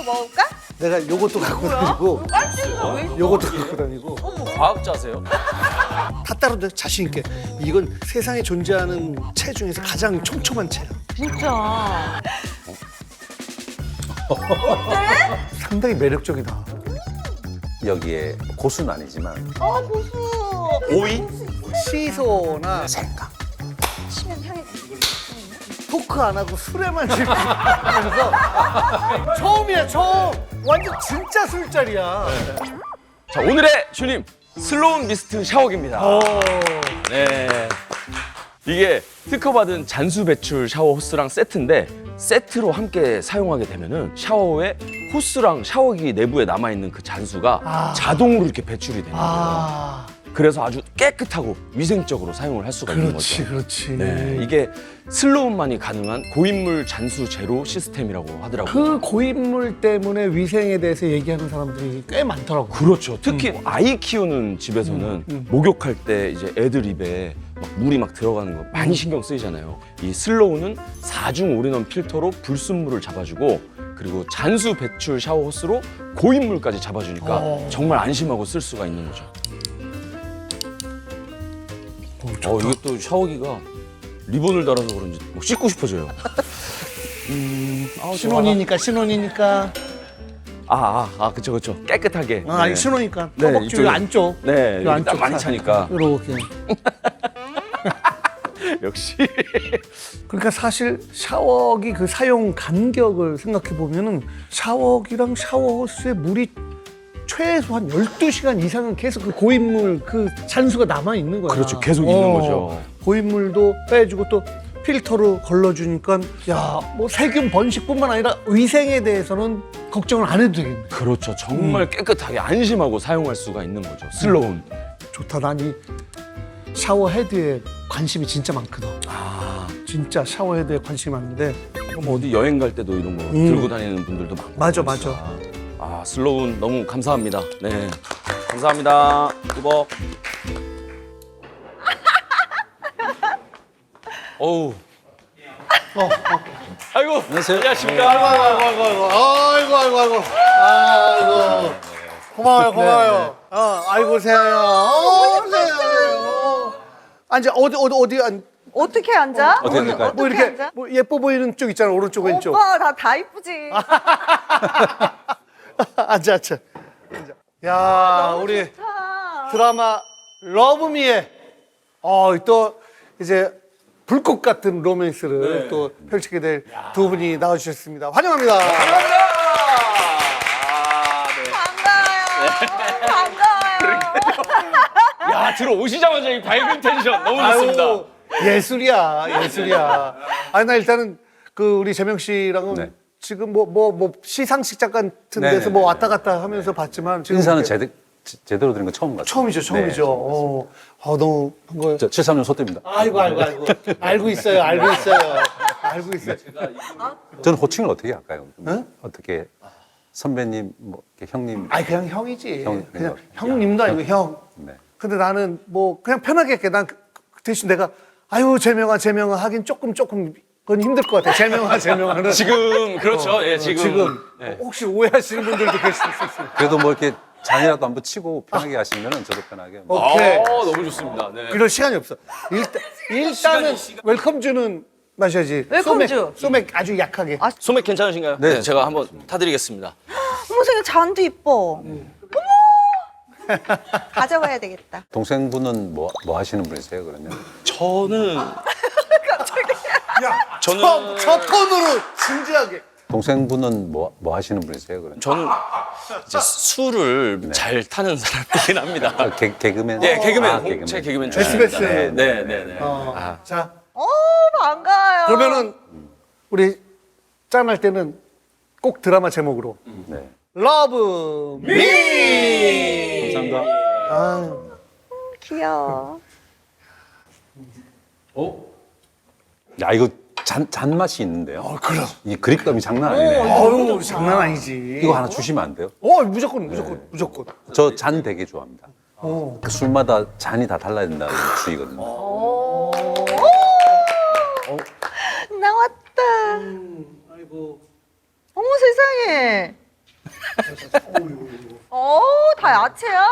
먹을까? 내가 요것도 갖고 다니고 빨대가 왜 있어? 요것도 갖고 다니고 과학자세요? 다 따로 자신 있게 이건 세상에 존재하는 채 중에서 가장 촘촘한 채야. 진짜. 상당히 매력적이다. 여기에 고수는 아니지만 아 고수. 오이? 시소나 생강. 치면 향이. 토크 안 하고 술에만 집중하면서 처음이야 처음. 완전 진짜 술자리야. 자, 오늘의 주님 슬로운 미스트 샤워기입니다. 네. 이게 특허받은 잔수 배출 샤워 호스랑 세트인데 세트로 함께 사용하게 되면은 샤워 후에 호스랑 샤워기 내부에 남아있는 그 잔수가 자동으로 이렇게 배출이 되는 거예요. 그래서 아주 깨끗하고 위생적으로 사용을 할 수가 있는 그렇지 거죠. 그렇지. 네, 이게 슬로운만이 가능한 고인물 잔수 제로 시스템이라고 하더라고요. 그 고인물 때문에 위생에 대해서 얘기하는 사람들이 꽤 많더라고. 그렇죠. 특히 아이 키우는 집에서는 목욕할 때 이제 애들 입에 막 물이 막 들어가는 거 많이 신경 쓰이잖아요. 이 슬로우는 4중 올인원 필터로 불순물을 잡아주고 그리고 잔수 배출 샤워 호스로 고인물까지 잡아주니까 정말 안심하고 쓸 수가 있는 거죠. 이게 또 샤워기가 리본을 달아서 그런지 뭐 씻고 싶어져요. 신혼이니까 신혼이니까. 그쵸. 깨끗하게. 아니 네. 신혼이니까 네, 허벅지 이쪽에- 안쪽. 네, 요 여기 딱 많이 차니까. 이렇게. 역시. 그러니까 사실 샤워기 그 사용 간격을 생각해 보면은 샤워기랑 샤워호스에 물이 최소한 12시간 이상은 계속 그 고인물 그 잔수가 남아 있는 거야. 그렇죠. 계속 있는 거죠. 고인물도 빼주고 또 필터로 걸러주니까 야, 뭐 세균 번식뿐만 아니라 위생에 대해서는 걱정을 안 해도 되겠네. 그렇죠. 정말 깨끗하게 안심하고 사용할 수가 있는 거죠. 슬로운. 좋다. 난 이 샤워 헤드에 관심이 진짜 많거든. 진짜 샤워 헤드에 관심이 많은데. 뭐 어디 여행 갈 때도 이런 거 들고 다니는 분들도 많고. 맞아, 그러니까. 맞아. 슬로운 너무 감사합니다. 네. 감사합니다. 뚜벅. 어우. 아이고. 안녕하세요. 안녕하십니까. 아이고. 고마워요. 아이고, 세아야. 세아야. 앉아, 어디 앉. 어떻게 앉아? 어떻게 될까요? 뭐 이렇게 앉아? 뭐 예뻐 보이는 쪽 있잖아, 오른쪽, 왼쪽. 오빠 다 이쁘지. 앉아. 야, 우리 좋다. 드라마 러브미에 또 이제 불꽃 같은 로맨스를 또 펼치게 될 두 분이 나와주셨습니다. 환영합니다. 반가워요. 야, 들어오시자마자 이 밝은 텐션 너무 좋습니다. 아유, 예술이야. 나 일단은 그 우리 재명 씨랑은 네. 지금 뭐 시상식장 같은 네네. 데서 뭐 왔다 갔다 하면서 봤지만 지금 인사는 이렇게 제대로 드린 건 처음 같아요. 처음이죠. 네. 너무 반가워요. 저 73년 소대입니다. 아이고. 알고 있어요. 저는 호칭을 어떻게 할까요? 응? 어떻게 선배님, 뭐 이렇게 형님. 그냥 형이지. 형, 그냥 그냥. 형님도 아니고 형. 네. 근데 근데 나는 뭐 그냥 편하게 할게. 난 대신 내가 아유 재명아 하긴 조금 그건 힘들 것 같아. 재명아는 지금 그렇죠. 예, 지금. 네. 혹시 오해하시는 분들도 계실 수 있어요. 그래도 뭐 이렇게 잔이라도 한번 치고 편하게 하시면은 저도 편하게. 오케이. 너무 좋습니다. 네. 그럴 시간이 없어. 일단은 웰컴주는 마셔야지. 웰컴주. 소맥 아주 약하게. 소맥 괜찮으신가요? 네. 제가 한번 타드리겠습니다. 어머 생각 잔도 이뻐. 어머. 가져가야 되겠다. 동생분은 뭐 하시는 분이세요, 그러면? 저는 저 톤으로 진지하게. 동생분은 뭐 하시는 분이세요, 그러면? 저는 이제 술을 잘 타는 사람이긴 합니다. 개그맨? 예, 개그맨, 아, 홍채 개그맨 SBS. 출신입니다. 네. 자, 반가워요. 그러면은 우리 짠할 때는 꼭 드라마 제목으로 네. 러브 미. 감사합니다. 귀여워. 야, 이거 잔맛이 있는데요. 그럼. 이 그립감이 장난 아니네. 어유 장난 아니지. 이거 하나 주시면 안 돼요? 무조건. 저 잔 되게 좋아합니다. 어. 그 술마다 잔이 다 달라야 된다는 주의거든요. 나왔다. 아이고. 어머 세상에. 다 야채야?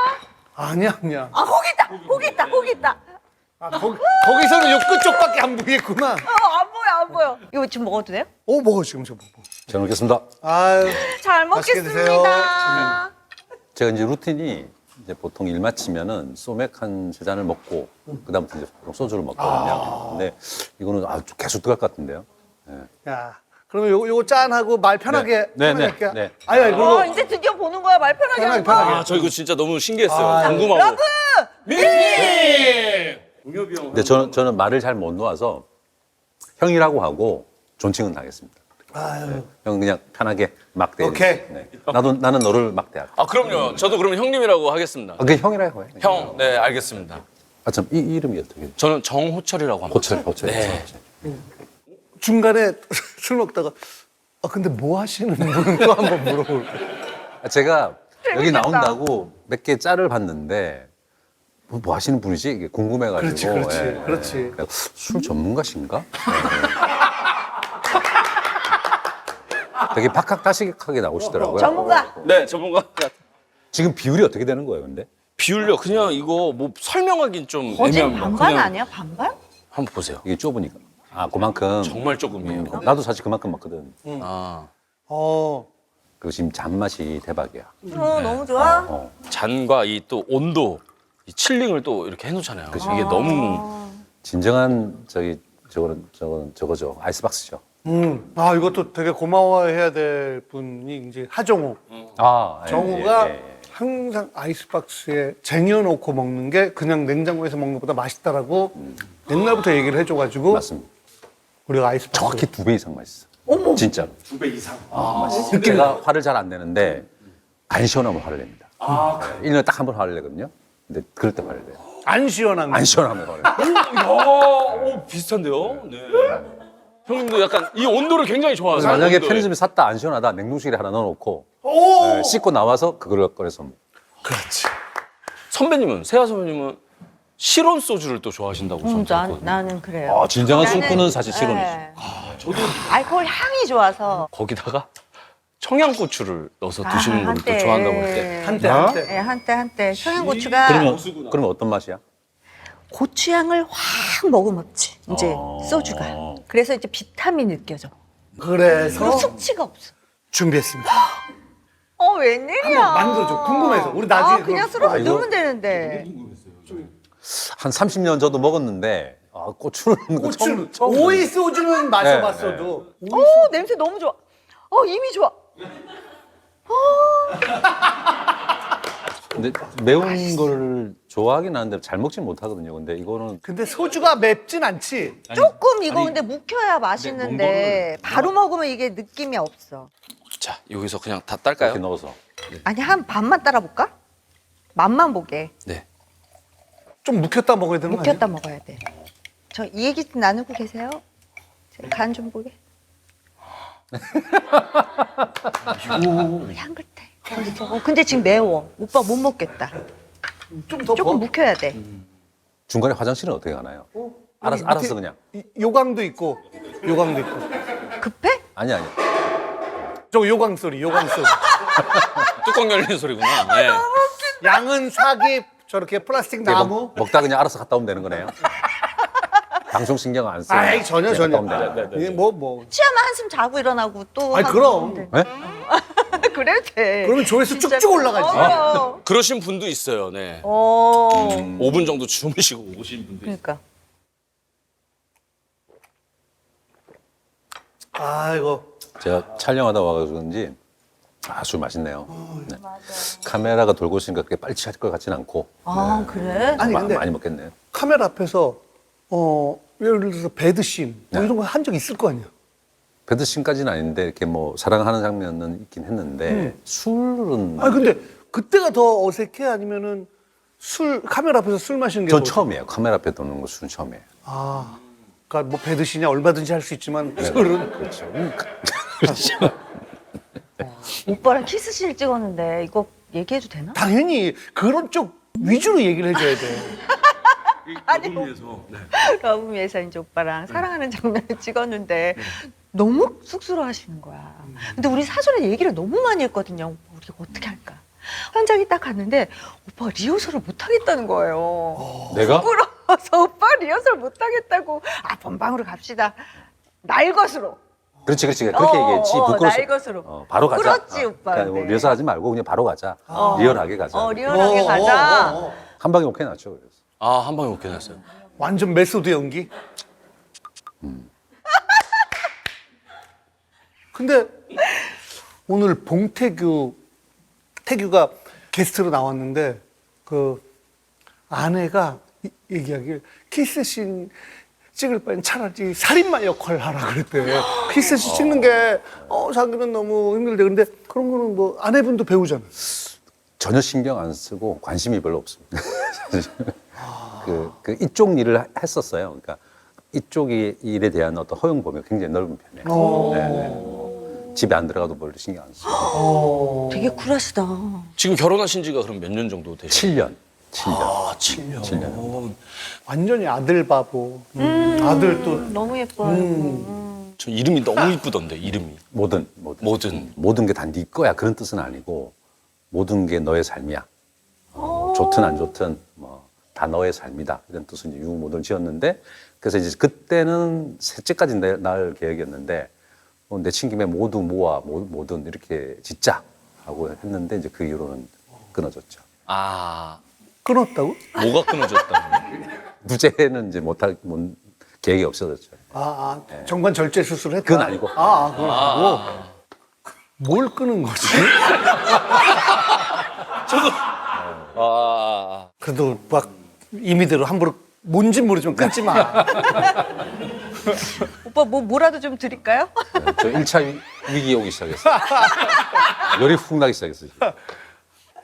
아니야, 아니야. 아, 고기 있다! 고기 있다! 고기 있다! 아, 거기서는 요 끝쪽밖에 안 보이겠구나. 안 보여, 안 보여. 이거 지금 먹어도 돼요? 먹어, 지금 저 먹어. 잘 먹겠습니다. 아유. 잘 맛있게 먹겠습니다. 제가 이제 루틴이 이제 보통 일 마치면은 소맥 한 3잔을 먹고 그다음부터 이제 보통 소주를 먹거든요. 근데 이거는 좀 계속 들어갈 것 같은데요. 야, 그러면 요거 짠하고 말 편하게. 네, 네, 할게요. 네. 아니, 그리고 이제 드디어 보는 거야. 말 편하게 편하게, 하는 거야. 편하게. 아, 저 이거 진짜 너무 신기했어요. 아, 궁금하고. 러브! 근데 저는 말을 잘 못 놓아서 형이라고 하고 존칭은 하겠습니다. 아유. 형 그냥 편하게 막대. 오케이. 네. 나는 너를 막대할게. 아, 그럼요. 저도 그러면 형님이라고 하겠습니다. 그냥 형이라고 해. 형, 네, 알겠습니다. 참 이 이름이 어떻게 돼? 저는 정호철이라고 합니다. 호철. 네. 중간에 술 먹다가 근데 뭐 하시는 분은 또 한번 물어볼. 제가 여기 재밌겠다. 나온다고 몇 개 짤을 봤는데 뭐 하시는 분이지? 이게 궁금해가지고. 그렇지. 그래서 술 전문가신가? 되게 박학다식하게 나오시더라고요. 전문가. 네, 전문가. 지금 비율이 어떻게 되는 거예요, 근데? 비율요. 그냥 이거 뭐 설명하긴 좀 거진 애매합니다. 반반 그냥 아니야? 반반? 한번 보세요. 이게 좁으니까. 그만큼. 정말 조금이에요. 나도 사실 그만큼 먹거든. 아, 그리고 지금 잔맛이 대박이야. 너무 좋아. 잔과 이 또 온도, 이 칠링을 또 이렇게 해놓잖아요. 이게 너무 진정한 저거죠. 아이스박스죠. 이것도 되게 고마워해야 될 분이 이제 하정우. 예, 정우가 예. 항상 아이스박스에 쟁여놓고 먹는 게 그냥 냉장고에서 먹는 것보다 맛있다라고 옛날부터 얘기를 해줘가지고 맞습니다. 우리가 아이스박스 정확히 2배 이상 맛있어. 어머. 진짜로. 2배 이상. 제가 화를 잘 안 내는데 안 시원하면 화를 냅니다. 1년에 딱 한 번 화를 내거든요. 근데 그럴 때 화를 내요. 안 시원한 거. 안 시원하면 화를 내요. 오, 비슷한데요? 네. 형님도 약간 이 온도를 굉장히 좋아하세요. 만약에 온도에. 편의점에 샀다 안 시원하다 냉동실에 하나 넣어놓고 오! 씻고 나와서 그걸 꺼내서 먹고. 그렇지. 선배님은, 세아 선배님은 실온 소주를 또 좋아하신다고 저는 들었거든요. 나는 그래요. 진정한 나는- 술꾼은 사실 실온이죠. 네. 알코올 향이 좋아서. 거기다가 청양고추를 넣어서 드시는 걸 또 좋아한다고 할 때. 한때. 네, 한때. 청양고추가 그러면 어떤 맛이야? 고추향을 확 머금었지. 이제 소주가. 그래서 이제 비타민 느껴져. 그래서 그리고 숙취가 없어. 준비했습니다. 웬일이야. 한번 만들어줘. 궁금해서. 우리 나중에 그냥 그걸- 술을 이거- 넣으면 되는데. 한 30년 저도 먹었는데 고추는 고추는 처음 오이 소주는 마셔봤어도 냄새 너무 좋아. 이미 좋아. 근데 매운 걸 좋아하긴 하는데 잘 먹진 못하거든요. 근데 이거는 근데 소주가 맵진 않지. 조금 이거 근데 묵혀야 맛있는데 바로 먹으면 이게 느낌이 없어. 자, 여기서 그냥 다 이렇게 딸까요? 넣어서 아니 한 반만 따라볼까? 맛만 보게. 네. 좀 묵혔다 먹어야 되는 거 아니야? 묵혔다 먹어야 돼. 저 이 얘기 나누고 계세요? 간 좀 보게. 향긋해. 근데 지금 매워. 오빠 못 먹겠다. 좀 더 조금 묵혀야 돼. 중간에 화장실은 어떻게 가나요? 아니, 알아서 밑에 그냥. 요강도 있고 요강도 있고. 급해? 아니. 저 요강 소리. 뚜껑 열리는 소리구나. 네. 양은 사기 저렇게 플라스틱 나무. 먹다 그냥 알아서 갔다 오면 되는 거네요. 방송 신경 안 써요. 아이 전혀 그냥 전혀. 갔다 오면 되죠. 이게 뭐. 취하면 한숨 자고 일어나고 또. 아니, 하고 그럼. 그러는데. 네? 그래도 돼. 그러면 조회수 진짜. 쭉쭉 올라가지. 그러신 분도 있어요. 네. 5분 정도 주무시고 오신 분도 있어요. 그러니까. 아이고. 제가 촬영하다 와가지고 그런지 술 맛있네요. 네. 카메라가 돌고 있으니까 그렇게 빨리 취할 것 같진 않고 그래? 아니 근데 많이 먹겠네요. 카메라 앞에서 예를 들어서 배드씬 뭐 네. 이런 거 한 적 있을 거 아니야. 배드씬까지는 아닌데 이렇게 뭐 사랑하는 장면은 있긴 했는데 술은 아니 근데 그때가 더 어색해 아니면은 카메라 앞에서 술 마시는 게 전 더 처음이에요. 카메라 앞에 도는 거 술은 처음이에요. 그러니까 뭐 배드신이야 얼마든지 할 수 있지만 술은 그렇죠. 오빠랑 키스씬 찍었는데 이거 얘기해도 되나? 당연히 그런 쪽 위주로 얘기를 해줘야 돼. 아니 러브미에서 이제 오빠랑 사랑하는 장면을 찍었는데 너무 쑥스러워하시는 거야. 근데 우리 사전에 얘기를 너무 많이 했거든요. 우리가 어떻게 할까? 현장에 딱 갔는데 오빠가 리허설을 못 하겠다는 거예요. 내가? 부끄러워서 오빠 리허설 못 하겠다고. 아, 본방으로 갑시다. 날 것으로. 그렇지. 그렇게 얘기했지. 부끄러워서. 날 것으로. 바로 가자. 부끄럽지, 오빠. 그러니까 근데. 리허설 하지 말고 그냥 바로 가자. 리얼하게 가자. 리얼하게 가자. 한 방에 오케이 났죠. 그래서. 아, 한 방에 오케이 났어요. 완전 메소드 연기. 근데 오늘 태규가 게스트로 나왔는데 그 아내가 얘기하길 키스씬 찍을 바엔 차라리 살인마 역할을 하라 그랬대. 키스씬 찍는 게 자기는 너무 힘들대. 근데 그런 거는 뭐 아내분도 배우잖아. 전혀 신경 안 쓰고 관심이 별로 없습니다. 그 이쪽 일을 했었어요. 그러니까 이쪽 일에 대한 어떤 허용 범위가 굉장히 넓은 편이에요. 네. 집에 안 들어가도 별로 신경 안 쓰고. 되게 쿨하시다. 지금 결혼하신 지가 그럼 몇 년 정도 되셨어요? 7년. 아, 7년. 7년. 완전히 아들 바보. 아들도 너무 예뻐요. 저 이름이 너무 이쁘던데, 이름이. 모든 게 다 네 거야 그런 뜻은 아니고 모든 게 너의 삶이야. 좋든 안 좋든 뭐 다 너의 삶이다 이런 뜻으로 이제 유모를 지었는데 그래서 이제 그때는 셋째까지 낳을 계획이었는데 내친 김에 모두 모아 모든 이렇게 짓자 하고 했는데 이제 그 이후로는 끊어졌죠. 아, 끊었다고? 뭐가 끊어졌다? 무죄는 이제 못할 계획이 없어졌죠. 정관 절제 수술을 했다. 그건 아니고. 그건 아니고. 뭘 끊은 거지? 아, 그래도 막 임의대로 함부로 뭔지 모르지만 끊지 마. 오빠 뭐라도 좀 드릴까요? 저 1차 위기 오기 시작했어요. 열이 훅 나기 시작했어요.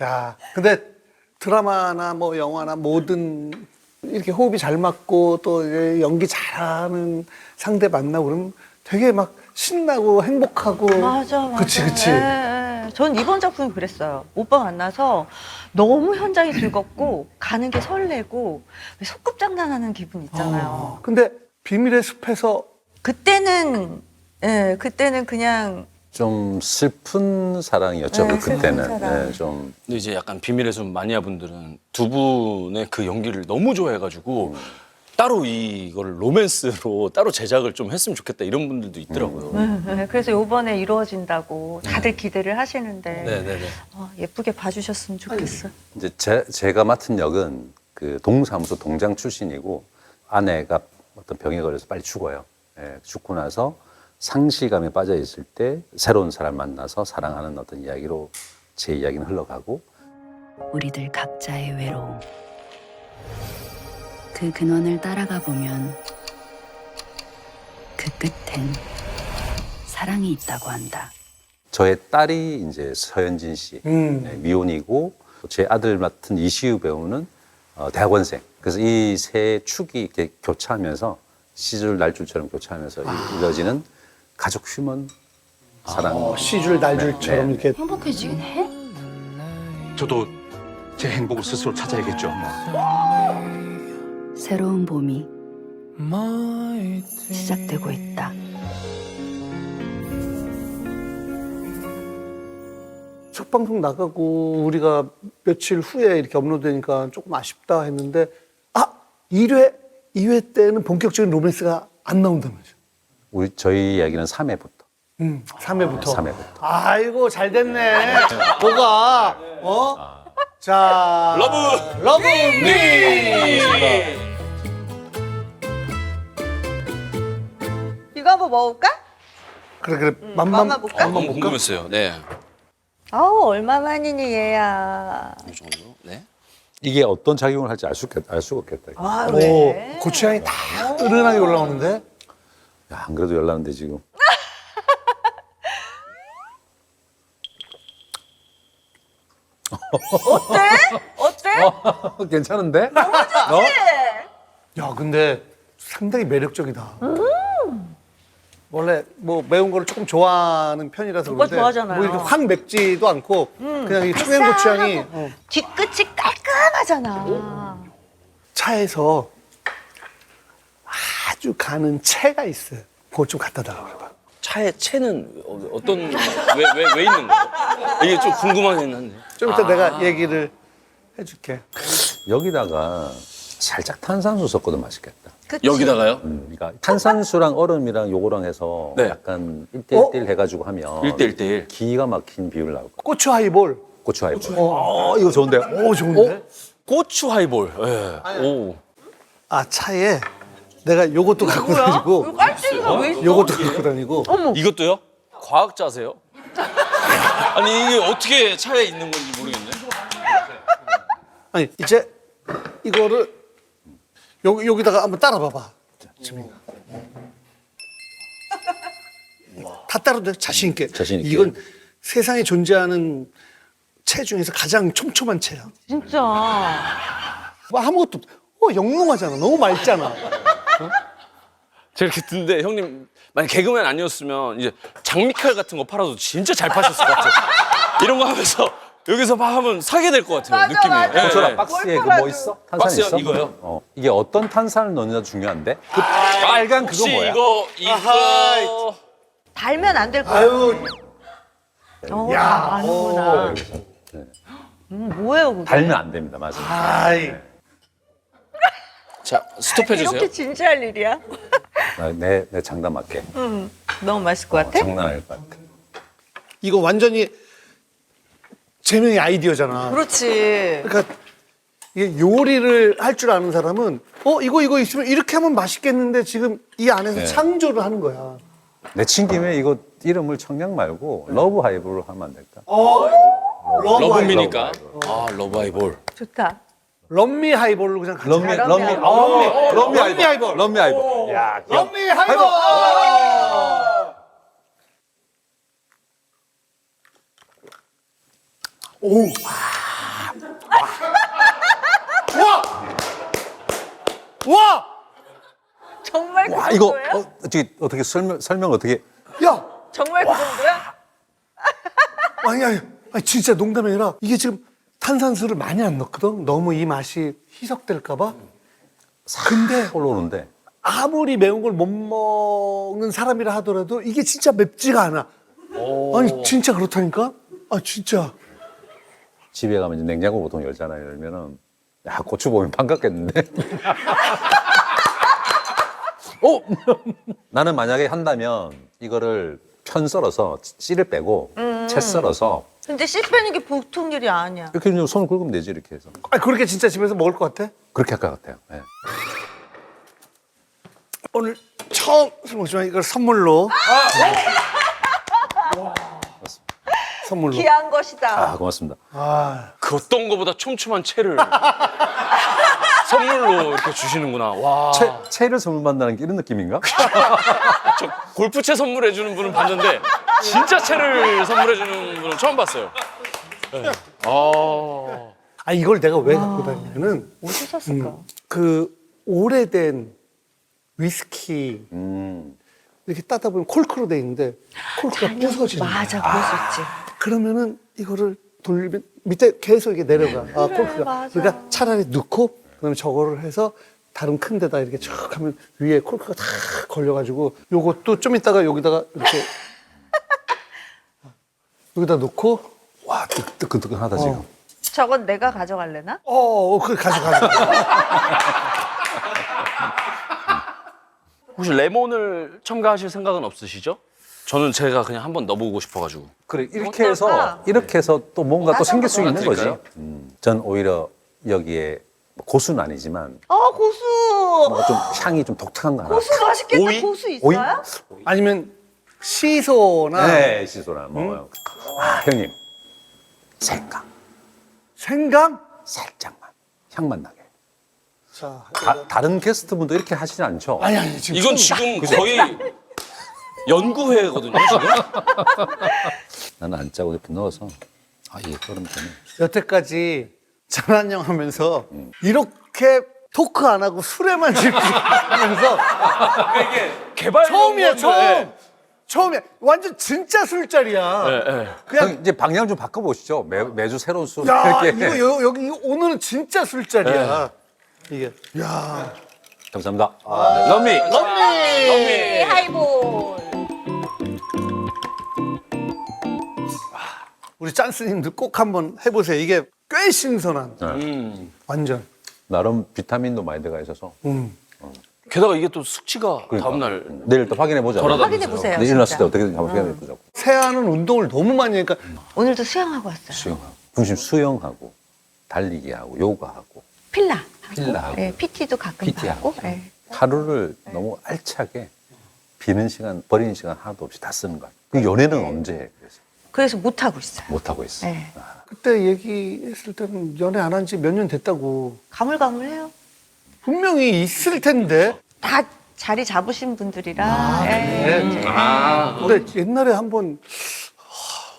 야, 근데 드라마나 뭐 영화나 뭐든 이렇게 호흡이 잘 맞고 또 이제 연기 잘하는 상대 만나고 그러면 되게 막 신나고 행복하고. 맞아. 그치. 전 이번 작품이 그랬어요. 오빠 만나서 너무 현장이 즐겁고 가는 게 설레고 소꿉장난하는 기분 있잖아요. 근데 비밀의 숲에서 그때는 그냥 좀 슬픈 사랑이었죠. 네, 그때는. 슬픈 사랑. 네, 좀 근데 이제 약간 비밀의 숲 마니아분들은 두 분의 그 연기를 너무 좋아해가지고 따로 이거를 로맨스로 따로 제작을 좀 했으면 좋겠다 이런 분들도 있더라고요. 그래서 이번에 이루어진다고 다들 기대를 하시는데 네네네. 예쁘게 봐주셨으면 좋겠어요. 이제 제가 맡은 역은 그 동사무소 동장 출신이고 아내가 어떤 병에 걸려서 빨리 죽어요. 예, 죽고 나서 상실감에 빠져 있을 때 새로운 사람 만나서 사랑하는 어떤 이야기로 제 이야기는 흘러가고 우리들 각자의 외로움. 그 근원을 따라가 보면 그 끝엔 사랑이 있다고 한다. 저의 딸이 이제 서현진 씨 네, 미혼이고 제 아들 맡은 이시우 배우는 대학원생. 그래서 이 세 축이 이렇게 교차하면서 시줄 날줄처럼 교차하면서 이루어지는 가족 휴먼 사랑. 시줄 날줄처럼 네. 이렇게. 행복해지긴 해? 저도 제 행복을 스스로 찾아야겠죠. 새로운 봄이 시작되고 있다. 첫 방송 나가고 우리가 며칠 후에 이렇게 업로드되니까 조금 아쉽다 했는데 1회, 2회 때는 본격적인 로맨스가 안 나온다면서요. 저희 이야기는 3회부터. 3회부터. 3회부터. 아이고 잘 됐네. 뭐가 자 러브미. 이거 한번 먹을까? 그래 맘마 볼까? 너무 궁금했어요. 네. 얼마만이니 얘야. 이 정도. 네. 이게 어떤 작용을 할지 알 수가 없겠다. 왜? 고추향이 다 은은하게 올라오는데. 야, 안 그래도 열나는데 지금. 어때? 괜찮은데? 야 근데 상당히 매력적이다. 원래 뭐 매운 거를 조금 좋아하는 편이라서 오빠 그런데 좋아하잖아요. 뭐 이렇게 확 맵지도 않고 그냥 이 청양고추향이 뒤끝이 깔끔하잖아. 차에서 아주 가는 채가 있어요. 그거 좀 갖다 달라고 그래봐. 차의 채는 어떤 왜 있는 거예요? 이게 좀 궁금하긴 한데. 좀 이따 내가 얘기를 해줄게. 여기다가 살짝 탄산수 섞어도 맛있겠다. 그치? 여기다가요? 그러니까 탄산수랑 얼음이랑 요거랑 해서 네. 약간 1대1 해가지고 하면 1대1. 기가 막힌 비율 나올 거야. 고추 하이볼. 고추 하이볼. 이거 좋은데요? 오, 좋은데? 고추 하이볼. 예. 오. 아, 차에 내가 요것도 갖고 뭐야? 다니고, 이거 깔때기가 왜 있어? 요것도 갖고 다니고. 이것도요? 과학자세요? 아니 이게 어떻게 차에 있는 건지 모르겠네. 아니, 이제 이거를 여기다가 한번 따라 봐봐. 지민아. 다 따라도 돼, 자신 있게. 자신 있게. 이건 세상에 존재하는 체 중에서 가장 촘촘한 체야. 진짜. 뭐 아무것도 영롱하잖아. 너무 맑잖아. 제가 이렇게 듣는데 형님 만약 개그맨 아니었으면 이제 장미칼 같은 거 팔아도 진짜 잘 파셨을 것 같아요. 이런 거 하면서 여기서 막 하면 사게 될 것 같아요. 맞아, 느낌이. 맞아. 예, 고철아 예. 박스에 그 뭐 있어? 탄산 박스요? 있어? 이거요? 이게 어떤 탄산을 넣느냐 중요한데 그 빨간 그거 혹시 뭐야? 이거 달면 안 될 거야. 아유, 다 아는구나. 뭐예요, 그게? 달면 안 됩니다. 맞아. 아이. 자 스톱해 주세요. 이렇게 진지할 일이야? 내 장담할게. 너무 맛있을 것 같아? 장난 아닐 것 같아. 이거 완전히 제명의 아이디어잖아. 그렇지. 그러니까 이게 요리를 할 줄 아는 사람은 이거 있으면 이렇게 하면 맛있겠는데 지금 이 안에서 네. 창조를 하는 거야. 내친 김에 이거 이름을 청량 말고 러브 하이볼로 하면 안 될까? 러브미니까. 아 러브 하이볼. 좋다. 럼미 하이볼로 그냥 가자. 럼미 럼미 하이볼. 럼미 하이볼. 야, 럼미 하이볼. 오. 와. 와. 정말 그 와 이거 정도예요? 어떻게 설명 어떻게? 야. 정말 그 정도야? 아니 진짜 농담이 아니라 이게 지금 탄산수를 많이 안 넣거든. 너무 이 맛이 희석될까 봐. 근데 올라오는데 아무리 매운 걸 못 먹는 사람이라 하더라도 이게 진짜 맵지가 않아. 아니 진짜 그렇다니까? 아 진짜. 집에 가면 이제 냉장고 보통 열잖아요. 열면은 야 고추 보면 반갑겠는데. 나는 만약에 한다면 이거를 편 썰어서 씨를 빼고 채 썰어서 근데 씨 빼는 게 보통 일이 아니야. 이렇게 그냥 손을 긁으면 되지 이렇게 해서 아 그렇게 진짜 집에서 먹을 것 같아? 그렇게 할 것 같아요. 예. 오늘 처음 먹지만 이걸 선물로. 선물로. 귀한 것이다. 아 고맙습니다. 아, 그 어떤 거보다 촘촘한 채를 선물로 이렇게 주시는구나. 와. 채를 선물 받는다는 게 이런 느낌인가? 저 골프채 선물해 주는 분은 봤는데 진짜 채를 선물해 주는 분은 처음 봤어요. 네. 아 이걸 내가 왜 갖고 다니냐면은 어디서 샀을까? 그 오래된 위스키 이렇게 따다 보면 콜크로 돼 있는데 콜크가 부서지는 거야. 맞아, 그럴 수 있지. 그러면은 이거를 돌리면 밑에 계속 이게 내려가. 아, 콜크가. 맞아. 그러니까 차라리 넣고 그다음에 저거를 해서 다른 큰 데다 이렇게 쭉 하면 위에 콜크가 다 걸려가지고 요것도 좀 이따가 여기다가 이렇게 여기다 놓고 와 뜨끈뜨끈하다 지금. 저건 내가 가져갈래나? 그걸 가져가. 혹시 레몬을 첨가하실 생각은 없으시죠? 저는 제가 그냥 한번 넣어보고 싶어가지고. 그래 어떨까? 이렇게 해서 또 뭔가 또 나도 생길 수 한번 있는 거지. 넣어드릴까요? 전 오히려 여기에 고수는 아니지만 고수. 뭔가 좀 향이 좀 독특한 거 하나. 고수 맛있겠다. 오이? 고수 오이? 있어요? 아니면 시소나 네, 시소나 먹어요. 아, 형님. 생강 생강? 살짝만 향만 나게. 자, 다른 게스트분도 이렇게 하시지 않죠? 아니 지금 이건 처음- 지금 거의 연구회거든요, 지금. 나는 안 짜고 이렇게 넣어서 이게 그러면 되네. 여태까지 전환영 하면서 이렇게 토크 안 하고 술에만 집중하면서 개발 처음이야 처음이야 완전 진짜 술자리야. 그냥 형, 이제 방향 좀 바꿔보시죠. 매주 새로운 술 야 이렇게. 이거 여기 이거 오늘은 진짜 술자리야. 이게 야 감사합니다. 럼미. 하이볼. 우리 짠스님도 꼭 한번 해보세요. 이게 꽤 신선한 완전. 나름 비타민도 많이 들어가 있어서 게다가 이게 또 숙취가 그러니까. 다음날 내일 또 확인해 보자. 덜하다 확인해 보세요. 내일 일어났을 때 진짜. 어떻게든 한번 확인해 보자고. 세아는 운동을 너무 많이 하니까 오늘도 수영하고 왔어요. 수영하고 중심 수영하고 달리기 하고 요가하고 필라. 필라하고. 네, PT도 가끔 PT 하고. 하고. 네. 하루를 너무 알차게 비는 시간 버리는 시간 하나도 없이 다 쓰는 거야. 그 연애는 언제 해? 그래서 못 하고 있어요. 못 하고 있어. 네. 그때 얘기했을 때는 연애 안 한 지 몇 년 됐다고. 가물가물해요. 분명히 있을 텐데. 다 자리 잡으신 분들이라. 예. 이제. 근데 옛날에 한번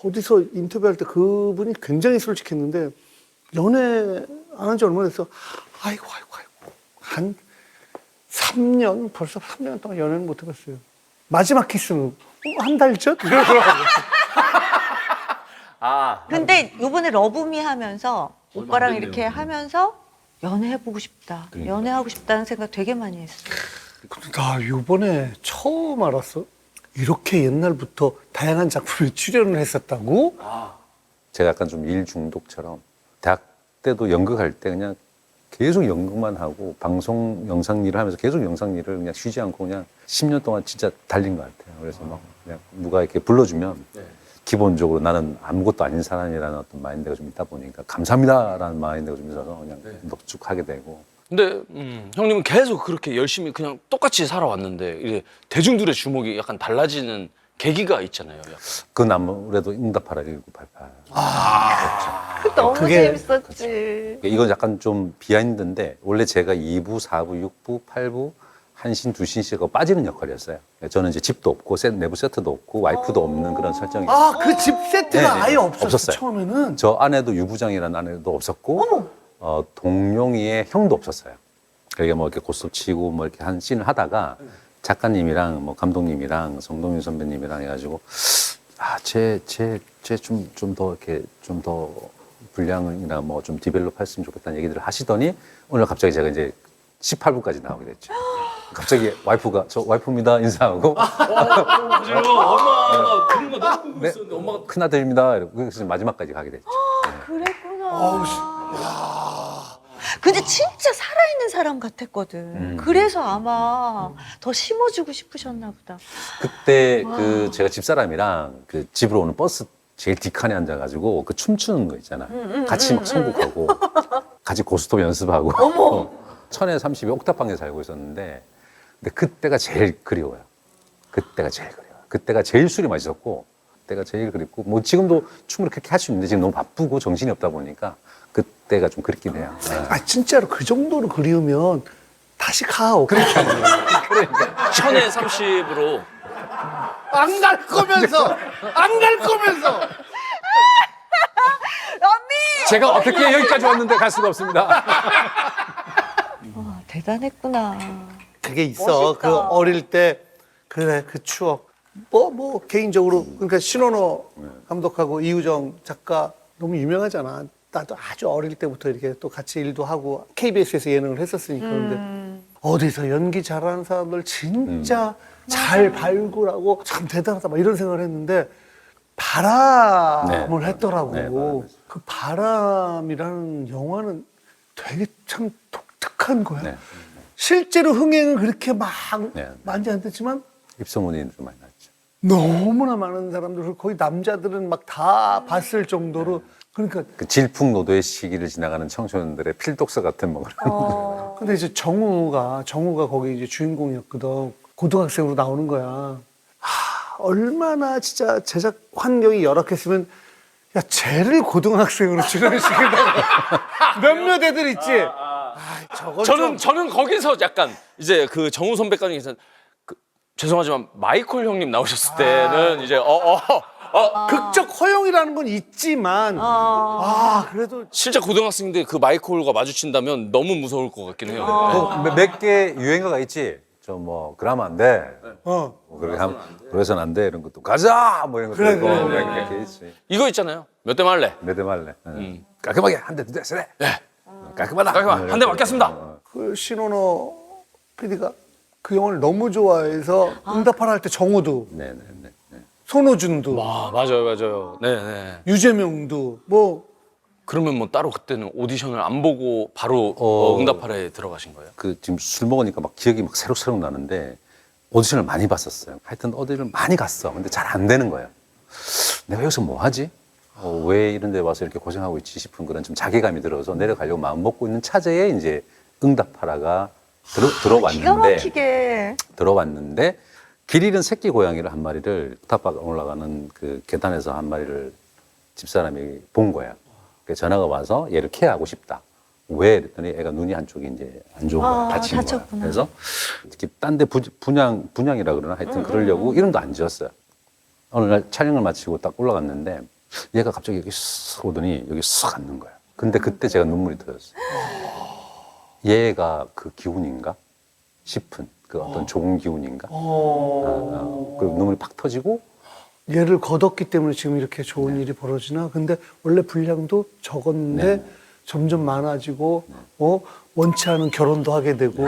어디서 인터뷰할 때 그분이 굉장히 솔직했는데 연애 안 한 지 얼마나 됐어? 아이고. 한 3년, 벌써 3년 동안 연애를 못 해봤어요. 마지막 키스는 한 달 전? 이러더라고요. 근데 요번에 러브미 하면서 오빠랑 이렇게 하면서 연애해보고 싶다. 그러니까. 연애하고 싶다는 생각 되게 많이 했어요. 근데 나 이번에 처음 알았어. 이렇게 옛날부터 다양한 작품에 출연을 했었다고? 제가 약간 좀 일 중독처럼 대학 때도 연극할 때 그냥 계속 연극만 하고 방송 영상 일을 하면서 계속 영상 일을 그냥 쉬지 않고 그냥 10년 동안 진짜 달린 것 같아요. 그래서 막 그냥 누가 이렇게 불러주면 기본적으로 나는 아무것도 아닌 사람이라는 어떤 마인드가 좀 있다 보니까 감사합니다라는 마인드가 좀 있어서 그냥 넉죽하게 되고. 근데 형님은 계속 그렇게 열심히 그냥 똑같이 살아왔는데 이게 대중들의 주목이 약간 달라지는 계기가 있잖아요. 약간. 그건 아무래도 응답하라 1988. 너무 그게- 재밌었지. 이건 약간 좀 비하인드인데 원래 제가 2부, 4부, 6부, 8부 한신, 두신씩 빠지는 역할이었어요. 저는 이제 집도 없고 내부 세트도 없고 와이프도 없는 그런 설정이었어요. 아, 그 집 세트가 네, 아예 없었어, 없었어요. 처음에는. 저 아내도 유부장이라는 아내도 없었고 동룡이의 형도 없었어요. 그러니까 뭐 이렇게 고스톱 치고 뭐 이렇게 한 씬을 하다가 작가님이랑 뭐 감독님이랑 성동윤 선배님이랑 해가지고 좀 더 이렇게 좀 더 분량이나 뭐 좀 디벨롭 했으면 좋겠다는 얘기들을 하시더니 오늘 갑자기 제가 이제 18부까지 나오게 됐죠. 갑자기 와이프가 저 와이프입니다 인사하고 엄마가 그런 거 너무 궁금했었는데 엄마가 큰아들입니다. 이러고 그래서 마지막까지 가게 됐죠. 그랬구나. 근데 진짜 살아있는 사람 같았거든. 그래서 아마 더 심어주고 싶으셨나 보다. 그때 그 제가 집사람이랑 그 집으로 오는 버스 제일 뒷칸에 앉아가지고 그 춤추는 거 있잖아. 같이 막 선곡하고 같이 고스톱 연습하고 천에 30에 옥탑방에 살고 있었는데 근데 그때가 제일 그리워요. 그때가 제일 술이 맛있었고 그때가 제일 그립고 뭐 지금도 춤을 그렇게 할 수 있는데 지금 너무 바쁘고 정신이 없다 보니까 그때가 좀 그립긴 해요. 네. 아, 진짜로 그 정도로 그리우면 다시 가. 그러니까. 천에 30으로 안 갈 거면서! 안 갈 거면서! 제가 어떻게 여기까지 왔는데 갈 수가 없습니다. 와, 대단했구나. 그게 있어. 멋있다. 그 어릴 때, 그래, 그 추억. 뭐, 개인적으로, 그러니까 신원호 감독하고 이우정 작가 너무 유명하잖아. 나도 아주 어릴 때부터 이렇게 또 같이 일도 하고 KBS에서 예능을 했었으니까. 근데 어디서 연기 잘하는 사람들 진짜 잘 발굴하고 참 대단하다 막 이런 생각을 했는데 바람을 네, 했더라고. 네, 바람을 그 바람이라는 영화는 되게 참 독특한 거야. 네. 실제로 흥행은 그렇게 막 네. 많이 안 됐지만 입소문이 좀 많이 났죠. 너무나 많은 사람들, 거의 남자들은 막 다 봤을 정도로. 그러니까 그 질풍노도의 시기를 지나가는 청소년들의 필독서 같은 뭐 그런. 근데 이제 정우가 거기 이제 주인공이었거든. 고등학생으로 나오는 거야. 얼마나 진짜 제작 환경이 열악했으면 야 쟤를 고등학생으로 출연시킨다고 몇몇 애들 있지. 저는 거기서 약간 이제 그 정우 선배까지 죄송하지만 마이콜 형님 나오셨을 때는 이제 극적 허용이라는 건 있지만 그래도 실제 고등학생인데 그 마이콜과 마주친다면 너무 무서울 것 같긴 해요. 몇 개 유행어가 있지. 저 뭐 그러면 안 돼. 뭐 그렇게 하면 그래서는 안 돼. 이런 것도 가자. 뭐 이런 것도 그래, 있고 그래, 몇 개 있지. 이거 있잖아요. 몇 대 말래? 몇 대 말래. 깔끔하게 한 대, 두 대, 세 대. 네. 깔끔하다. 깔끔하다. 한대 맞겠습니다. 그 신원호 PD가 그 영화를 너무 좋아해서 응답하라 할 때 정우도 네네네. 손호준도, 맞아요. 네네. 유재명도 뭐 그러면 뭐 따로 그때는 오디션을 안 보고 바로 응답하라에 들어가신 거예요? 그 지금 술 먹으니까 막 기억이 막 새록새록 나는데 오디션을 많이 봤었어요. 하여튼 어디를 많이 갔어. 근데 잘 안 되는 거예요. 내가 여기서 뭐 하지? 왜 이런 데 와서 이렇게 고생하고 있지 싶은 그런 좀 자괴감이 들어서 내려가려고 마음 먹고 있는 차제에 이제 응답하라가 기가 들어왔는데 막히게. 들어왔는데 길 잃은 새끼 고양이를 한 마리를 탑박 올라가는 그 계단에서 한 마리를 집사람이 본 거야. 그래서 전화가 와서 얘를 케어하고 싶다. 왜? 그랬더니 애가 눈이 한쪽이 이제 안 좋은 거야. 다친 거야. 다쳤구나. 그래서 이렇게 딴 데 분양이라 그러나 하여튼 그러려고 이름도 안 지었어요. 어느 날 촬영을 마치고 딱 올라갔는데 얘가 갑자기 여기 쓱 오더니 여기 쓱 앉는 거야. 근데 그때 제가 눈물이 터졌어요. 얘가 그 기운인가 싶은 그 어떤 좋은 기운인가. 그 눈물이 팍 터지고 얘를 거뒀기 때문에 지금 이렇게 좋은 일이 벌어지나? 근데 원래 분량도 적었는데 네. 점점 많아지고 원치 않은 결혼도 하게 되고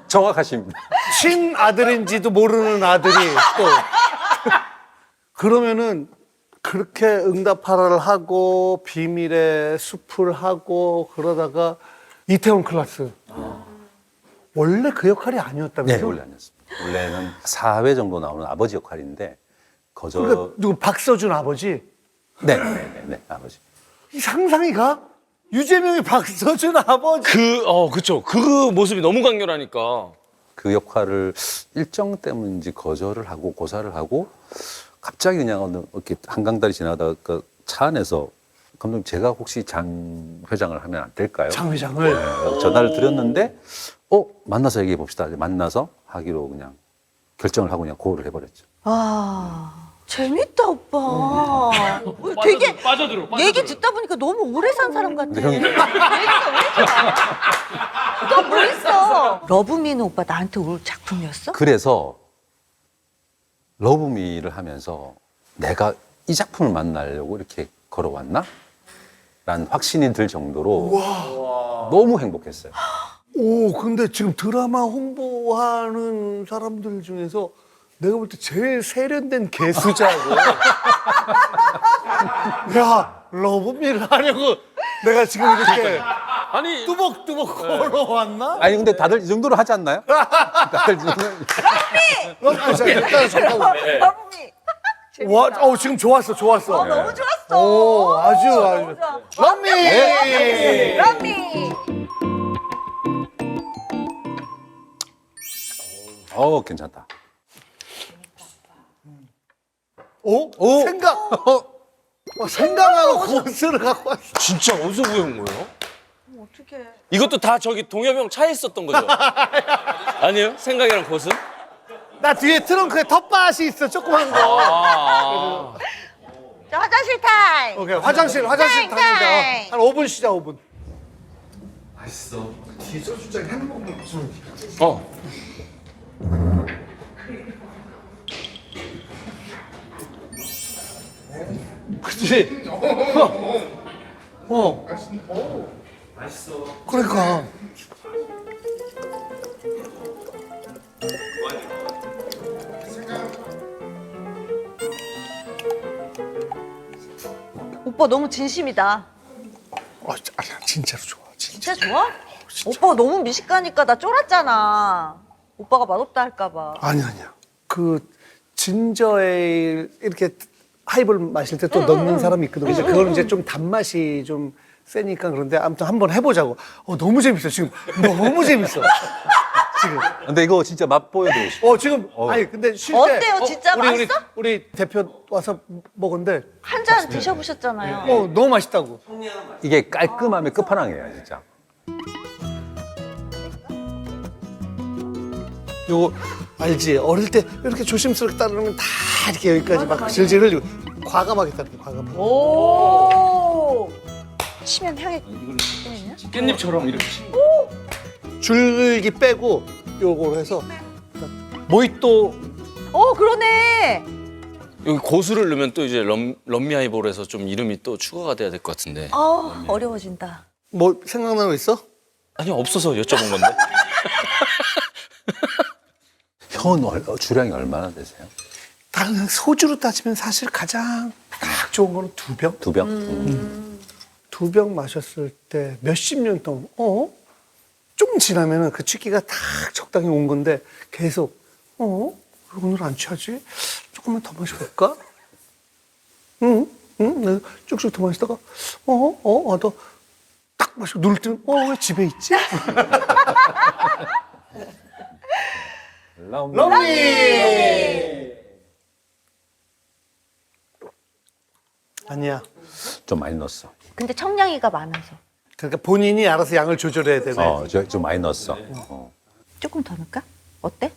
정확하십니다. 친아들인지도 모르는 아들이 또 그러면은 그렇게 응답하라를 하고 비밀의 숲을 하고 그러다가 이태원 클라스 원래 그 역할이 아니었다면서요? 네, 원래 아니었습니다. 원래는 4회 정도 나오는 아버지 역할인데 거저 그러니까 누구 박서준 아버지? 네, 아버지. 이 상상이 가? 유재명이 박서준 아버지? 그쵸. 그 모습이 너무 강렬하니까. 그 역할을 일정 때문인지 거절을 하고 고사를 하고 갑자기 그냥 어느 이렇게 한강다리 지나가다가 그 차 안에서 감독님 제가 혹시 장 회장을 하면 안 될까요? 장 회장을 네, 전화를 드렸는데 만나서 얘기해 봅시다. 만나서 하기로 그냥 결정을 하고 그냥 고를 해버렸죠. 재밌다, 오빠. 되게 빠져들어. 얘기 듣다 보니까 너무 오래 산 사람 같아. 근데 형이 얘기가 왜 이렇게 좋아? 또 뭐 있어? 러브미는 오빠 나한테 올 작품이었어? 그래서 러브미를 하면서 내가 이 작품을 만나려고 이렇게 걸어왔나? 라는 확신이 들 정도로 너무 행복했어요. 오, 근데 지금 드라마 홍보하는 사람들 중에서 내가 볼 때 제일 세련된 개수자고. 야, 러브미를 하려고 내가 지금 이렇게 아니, 뚜벅뚜벅 걸어왔나? 아니 근데 다들 이 정도로 하지 않나요? 다들 이 정도는 잠깐만. 러브미. 와, 지금 좋았어. 너무 좋았어. 오, 아주. 너무 좋아. 러브미! 러브미. 괜찮다. 생각하고 고스를 갖고 왔어. 진짜 어디서 구해온 거예요? 어떡해. 이것도 다 저기 동엽형 차에 있었던 거죠? 아니에요? 생각이랑 곳은? 나 뒤에 트렁크에 텃밭이 있어, 조그만 거. 자, 화장실 타임. 오케이, 화장실 타임, 타는데 타임. 한 5분 쉬자, 5분. 그치? 맛있어. 그러니까. 오빠 너무 진심이다. 아니야, 진짜로 좋아. 진짜 좋아? 오빠가 너무 미식가니까 나 쫄았잖아. 오빠가 맛없다 할까봐. 아니야. 그 진저에일 이렇게 하이볼 마실 때 또 넣는 사람이 있거든. 이제 그거는 이제 좀 단맛이 좀 세니까 그런데 아무튼 한번 해보자고. 너무 재밌어 지금. 너무 재밌어. 지금. 근데 이거 진짜 맛보여드리고 싶어. 지금. 아니 근데 쉴 때. 어때요? 진짜 맛있어? 우리 대표 와서 먹었는데. 한 잔 드셔보셨잖아요. 너무 맛있다고. 이게 깔끔함의 끝판왕이에요, 진짜. 요거 알지? 어릴 때 이렇게 조심스럽게 따르면 다 이렇게 여기까지 막 질질 흘리고 과감하게 따르고 과감하게. 오. 치면 향이 땡기냐? 깻잎처럼 이렇게. 줄기 빼고 요걸 해서 모히또. 그러네. 여기 고수를 넣으면 또 이제 럼미 하이볼에서 좀 이름이 또 추가가 돼야 될 것 같은데. 어려워진다. 뭐 생각나는 거 있어? 아니, 없어서 여쭤본 건데. 형은 주량이 얼마나 되세요? 나는 소주로 따지면 사실 가장 딱 좋은 거는 2병. 2병. 2병 마셨을 때 몇십 년 동안 좀 지나면은 그 취기가 딱 적당히 온 건데 계속 왜 오늘 안 취하지? 조금만 더 마셔볼까? 내가 쭉쭉 더 마시다가 너 딱 마시고 누를 때는 왜 집에 있지? 아니야. 좀 많이 넣었어. 근데 청량이가 많아서 그러니까 본인이 알아서 양을 조절해야 되네. 좀 많이 넣었어. 조금 더 넣을까? 어때?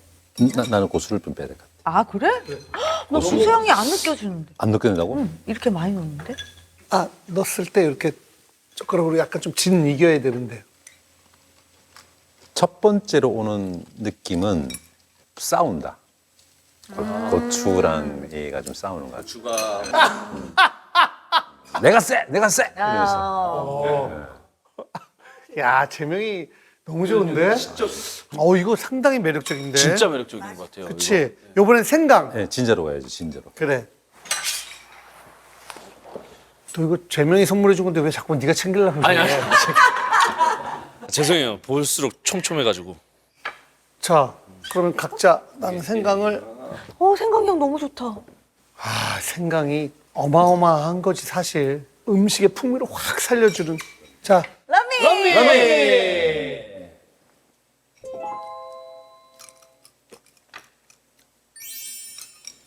나는 고수를 좀 빼야 될 것 같아. 아 그래? 나 구수향이 안 느껴지는데. 안 넣겠다고? 이렇게 많이 넣는데? 넣었을 때 이렇게 젓가락으로 약간 좀 진 이겨야 되는데. 첫 번째로 오는 느낌은 싸운다. 고추랑 얘가 좀 싸우는 것 같아. 내가 쎄! 이러면서. 야, 제명이 너무 좋은데? 이거 상당히 매력적인데? 진짜 매력적인 것 같아요. 그치? 요번엔 생강. 네, 진짜로 가야지, 진짜로. 그래. 또 이거 제명이 선물해 준 건데 왜 자꾸 네가 챙기려고 그래? 아니. 죄송해요. 볼수록 촘촘해가지고. 자, 그러면 각자 나는 생강을. 생강향 너무 좋다. 생강이 어마어마한 거지 사실. 음식의 풍미를 확 살려주는. 자, 럼미!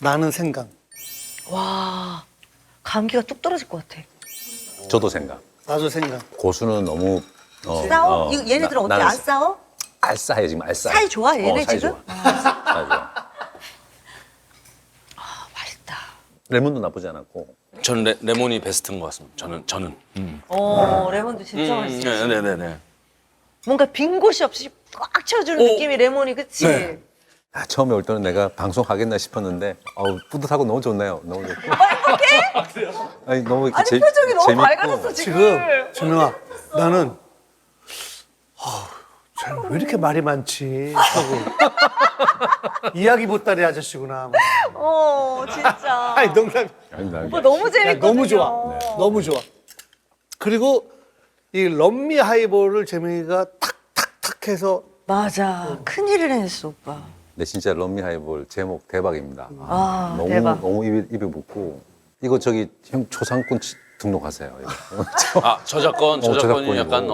나는 생강. 와, 감기가 뚝 떨어질 것 같아. 저도 생각. 나도 생강. 고수는 너무. 싸워? 얘네들은 어때? 나는 안 싸워? 알싸해, 지금 알싸해. 사이 좋아, 얘네 사이 지금? 좋아. 사이 좋아. 맛있다. 레몬도 나쁘지 않았고. 저는 레몬이 베스트인 것 같습니다. 저는. 레몬도 진짜 맛있어. 네네네. 뭔가 빈 곳이 없이 꽉 채워주는 느낌이 레몬이, 그치? 네. 처음에 올 때는 내가 방송하겠나 싶었는데 뿌듯하고 너무 좋네요. 너무 좋고. 행복해? 아니 너무 이렇게 아니, 표정이 너무 재밌고. 밝아졌어, 지금. 제명아, 나는 쟤왜 이렇게 말이 많지? 하고. 이야기 보따리 아저씨구나. 진짜. 아니, 농담. 아니, 나 오빠 너무 재밌거든요. 너무 좋아. 너무 좋아. 그리고 이 럼미 하이볼을 재명이가 탁탁탁 해서 맞아. 큰일을 했어, 오빠. 근데 진짜 럼미 하이볼 제목 대박입니다. 너무 대박. 너무 입에 붙고 이거 저기 형 초상권 등록하세요. 이거. 저작권이 저작권이고. 약간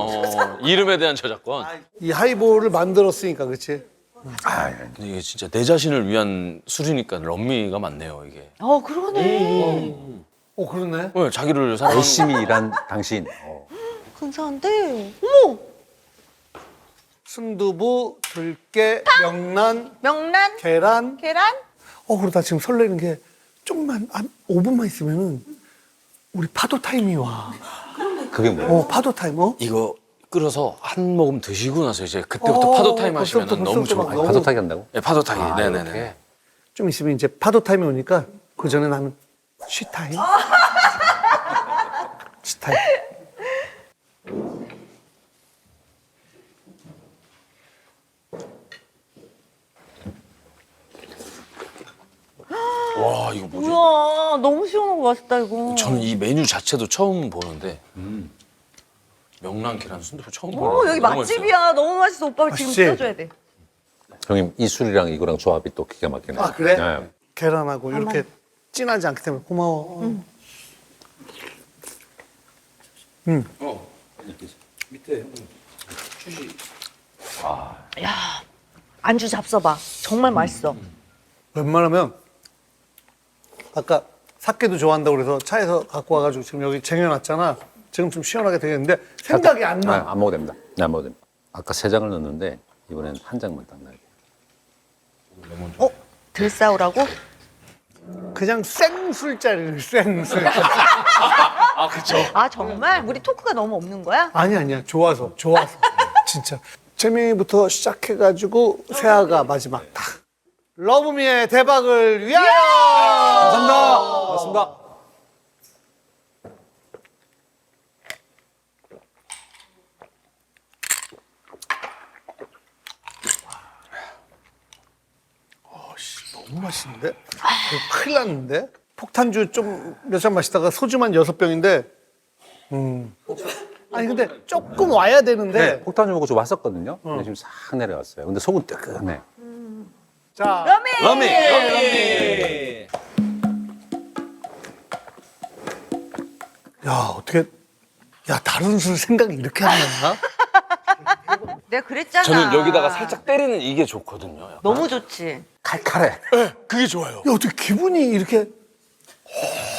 이름에 대한 저작권. 이 하이볼을 만들었으니까, 그렇지? 근데 이게 진짜 내 자신을 위한 술이니까 럼미가 많네요, 이게. 그러네. 그러네. 네, 자기를 사랑하는 열심히 일한 당신. 근사한데? 어머! 순두부, 들깨, 명란, 명란? 계란. 계란? 그러다 지금 설레는 게 조금만, 한 5분만 있으면은 우리 파도 타임이 와. 그게 뭐야? 파도 타임, 이거 끓여서 한 모금 드시고 나서 이제 그때부터 파도 타임 하시면 벌써부터 너무 좋을 것 같아요. 파도 타기 한다고? 네, 파도 타기. 네네네. 이렇게? 좀 있으면 이제 파도 타임이 오니까 그 전에 나는 쉬 타임. 쉬 타임. 와, 이거 뭐죠? 우와, 너무 시원하고 맛있다, 이거. 저는 이 메뉴 자체도 처음 보는데 명란 계란 순두부 처음 보는 여기 맛집이야. 너무 맛있어. 오빠 지금 맛있지? 끓여줘야 돼. 형님 이 술이랑 이거랑 조합이 또 기가 막히네. 그래? 네. 계란하고 이렇게 진하지 않기 때문에 고마워. 야, 안주 잡숴봐. 정말 맛있어. 웬만하면 아까 사케도 좋아한다고 그래서 차에서 갖고 와가지고 지금 여기 쟁여놨잖아. 지금 좀 시원하게 되겠는데 생각이 안 나. 안 먹어도 됩니다. 네, 안 먹어도 됩니다. 아까 3장을 넣었는데 이번엔 한 장만 딱 넣어요. 들싸우라고? 그냥 생술자리를 생술. 정말? 우리 토크가 너무 없는 거야? 아니야. 좋아서. 진짜. 재미부터 시작해가지고 세아가 마지막 딱. 러브미의 대박을 위하여! 감사합니다. 고맙습니다. 너무 맛있는데? 이거 큰일 났는데? 폭탄주 좀 몇 잔 마시다가 소주만 6병인데, 아니, 근데 조금 와야 되는데. 네, 폭탄주 먹고 좀 왔었거든요. 근데 지금 싹 내려갔어요. 근데 속은 뜨끈해. 자, 러미. 야, 어떻게, 야, 다른 술 생각이 이렇게 하냐? 내가 그랬잖아. 저는 여기다가 살짝 때리는 이게 좋거든요. 약간. 너무 좋지. 칼칼해. 그게 좋아요. 야, 어떻게 기분이 이렇게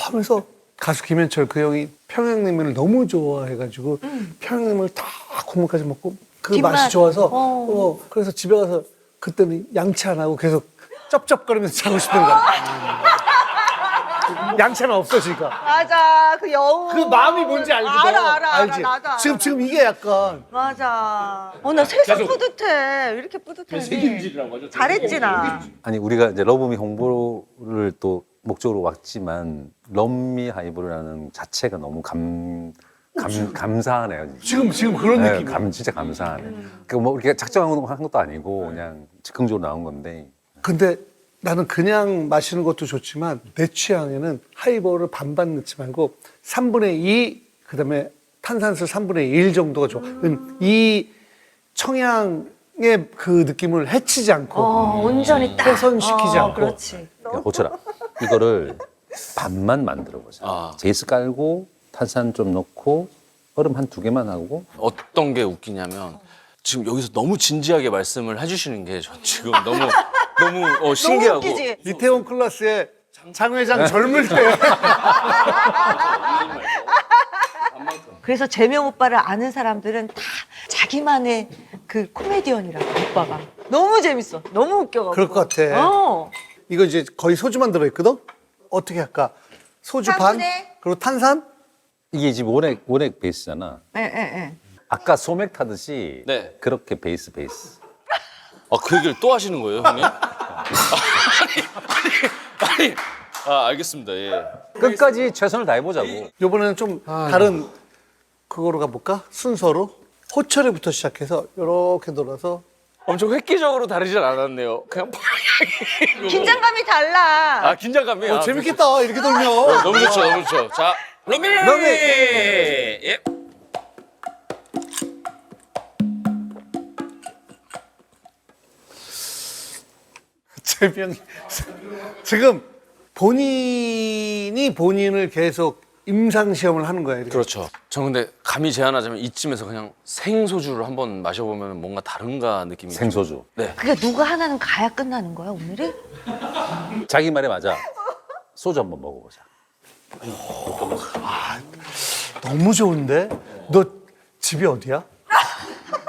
하면서 가수 김현철 그 형이 평양냉면을 너무 좋아해가지고 평양냉면을 다 국물까지 먹고 그 뒷맛. 맛이 좋아서 어. 그래서 집에 가서 그때는 양치 안 하고 계속 쩝쩝거리면서 자고 싶은 거야. 양치는 없어지니까. 맞아. 그 여우. 그 마음이 뭔지 알거든. 알아. 알지? 나도 알아. 지금 이게 약간 맞아. 나 세상 뿌듯해. 왜 이렇게 뿌듯해? 세균질이라고 하죠. 잘했지, 나. 아니 우리가 이제 러브미 홍보를 또 목적으로 왔지만 럼미 하이볼이라는 자체가 너무 감사하네요. 지금 그런 네, 느낌이야. 진짜 감사하네. 그러니까 뭐 이렇게 작정한 것도 아니고 그냥 즉흥적으로 나온 건데. 근데 나는 그냥 마시는 것도 좋지만 내 취향에는 하이볼을 반반 넣지 말고 3분의 2 그다음에 탄산수 3분의 1 정도가 좋아. 이 청양의 그 느낌을 해치지 않고 온전히 딱. 훼손시키지 않고. 그렇지. 야, 호철아, 이거를 반만 만들어 보자. 아. 제이스 깔고 탄산 좀 넣고 얼음 한 2개만 하고. 어떤 게 웃기냐면 지금 여기서 너무 진지하게 말씀을 해주시는 게 전 지금 너무 너무 신기하고 웃기지? 이태원 클라스의 장 회장 젊을 때 그래서 재명 오빠를 아는 사람들은 다 자기만의 그 코미디언이라고, 오빠가. 너무 재밌어. 너무 웃겨가지고. 그럴 것 같아. 이거 이제 거의 소주만 들어있거든? 어떻게 할까? 소주 반? 3분의? 그리고 탄산? 이게 지금 원액 베이스잖아. 예. 아까 소맥 타듯이 네. 그렇게 베이스. 그 얘기를 또 하시는 거예요, 형님? 아니, 알겠습니다. 예. 끝까지 최선을 다해보자고. 이번에는 좀 다른 그거로 가볼까? 순서로? 호철이부터 시작해서 이렇게 돌아서 엄청 획기적으로 다르진 않았네요. 그냥 방향이. 긴장감이 달라. 긴장감이. 재밌겠다 이렇게 돌면 너무 좋죠, 너무 좋죠. 자, 러미! 예. 재명이 지금 본인이 본인을 계속 임상시험을 하는 거야 이렇게. 그렇죠. 저 근데 감히 제안하자면 이쯤에서 그냥 생소주를 한번 마셔보면 뭔가 다른가 느낌이. 생소주. 네. 그게 누가 하나는 가야 끝나는 거야, 오늘이? 자기 말에 맞아. 소주 한번 먹어보자. 너무 좋은데? 너 집이 어디야?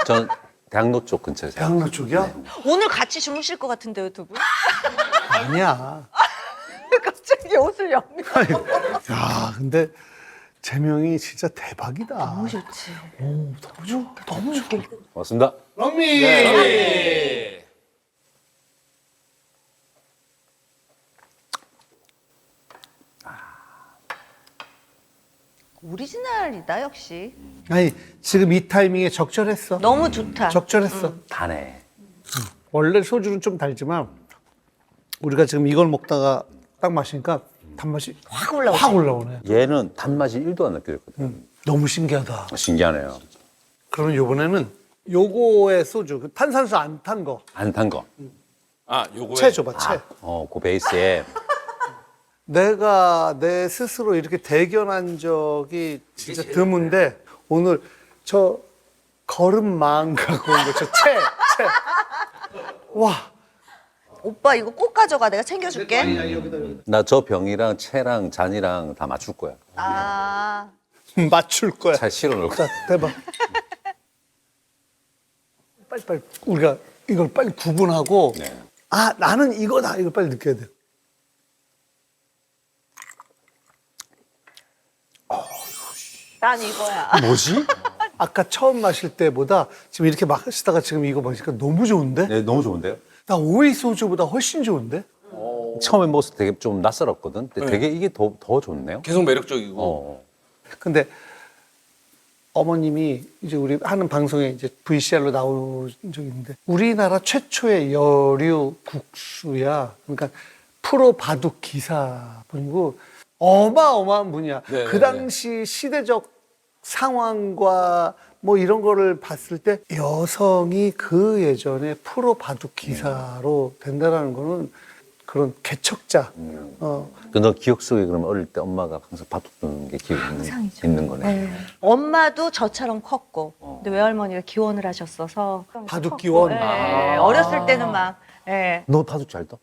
전 대학로 쪽 근처에 살아요. 대학로 쪽이야? 오늘 같이 주무실 것 같은데요, 두 분? 아니야. 갑자기 옷을 영. 야 근데 재명이 진짜 대박이다. 너무 좋지. 너무 웃겨. 고맙습니다. 러미. 오리지널이다, 역시. 아니 지금 이 타이밍에 적절했어. 너무 좋다. 적절했어. 다네. 원래 소주는 좀 달지만 우리가 지금 이걸 먹다가 딱 마시니까 단맛이 확 올라오지. 확 올라오네. 얘는 단맛이 1도 안 느껴졌거든. 너무 신기하다. 신기하네요. 그러면 이번에는 요거의 소주, 그 탄산수 안 탄 거. 안 탄 거. 요거에. 채 줘봐, 채. 그 베이스에 내가 내 스스로 이렇게 대견한 적이 진짜 드문데 오늘 저 걸음망 갖고 온 거, 저 채. 와. 오빠 이거 꼭 가져가. 내가 챙겨줄게. 나 저 병이랑 채랑 잔이랑 다 맞출 거야. 아. 맞출 거야. 차 실어 놓을 자, 거야. 대박. 빨리 우리가 이걸 빨리 구분하고 네. 아 나는 이거다 이걸 빨리 느껴야 돼. 난 이거야. 뭐지? 아까 처음 마실 때보다 지금 이렇게 마시다가 지금 이거 마시니까 너무 좋은데? 네, 너무 좋은데요? 나 오이 소주보다 훨씬 좋은데? 처음에 먹었을 때 되게 좀 낯설었거든. 근데 되게 이게 더 좋네요. 계속 매력적이고. 어. 근데 어머님이 이제 우리 하는 방송에 이제 VCR로 나온 적이 있는데 우리나라 최초의 여류 국수야. 그러니까 프로 바둑 기사분이고 어마어마한 분이야. 네, 그 당시 시대적 상황과 뭐 이런 거를 봤을 때 여성이 그 예전에 프로 바둑 기사로 된다라는 거는 그런 개척자. 너 기억 속에 그러면 어릴 때 엄마가 항상 바둑 두는 게 기억이 항상이죠. 있는 거네. 네. 엄마도 저처럼 컸고, 근데 외할머니가 기원을 하셨어서 바둑 컸고, 기원? 네. 어렸을 때는 막, 네. 너 바둑 잘 둬?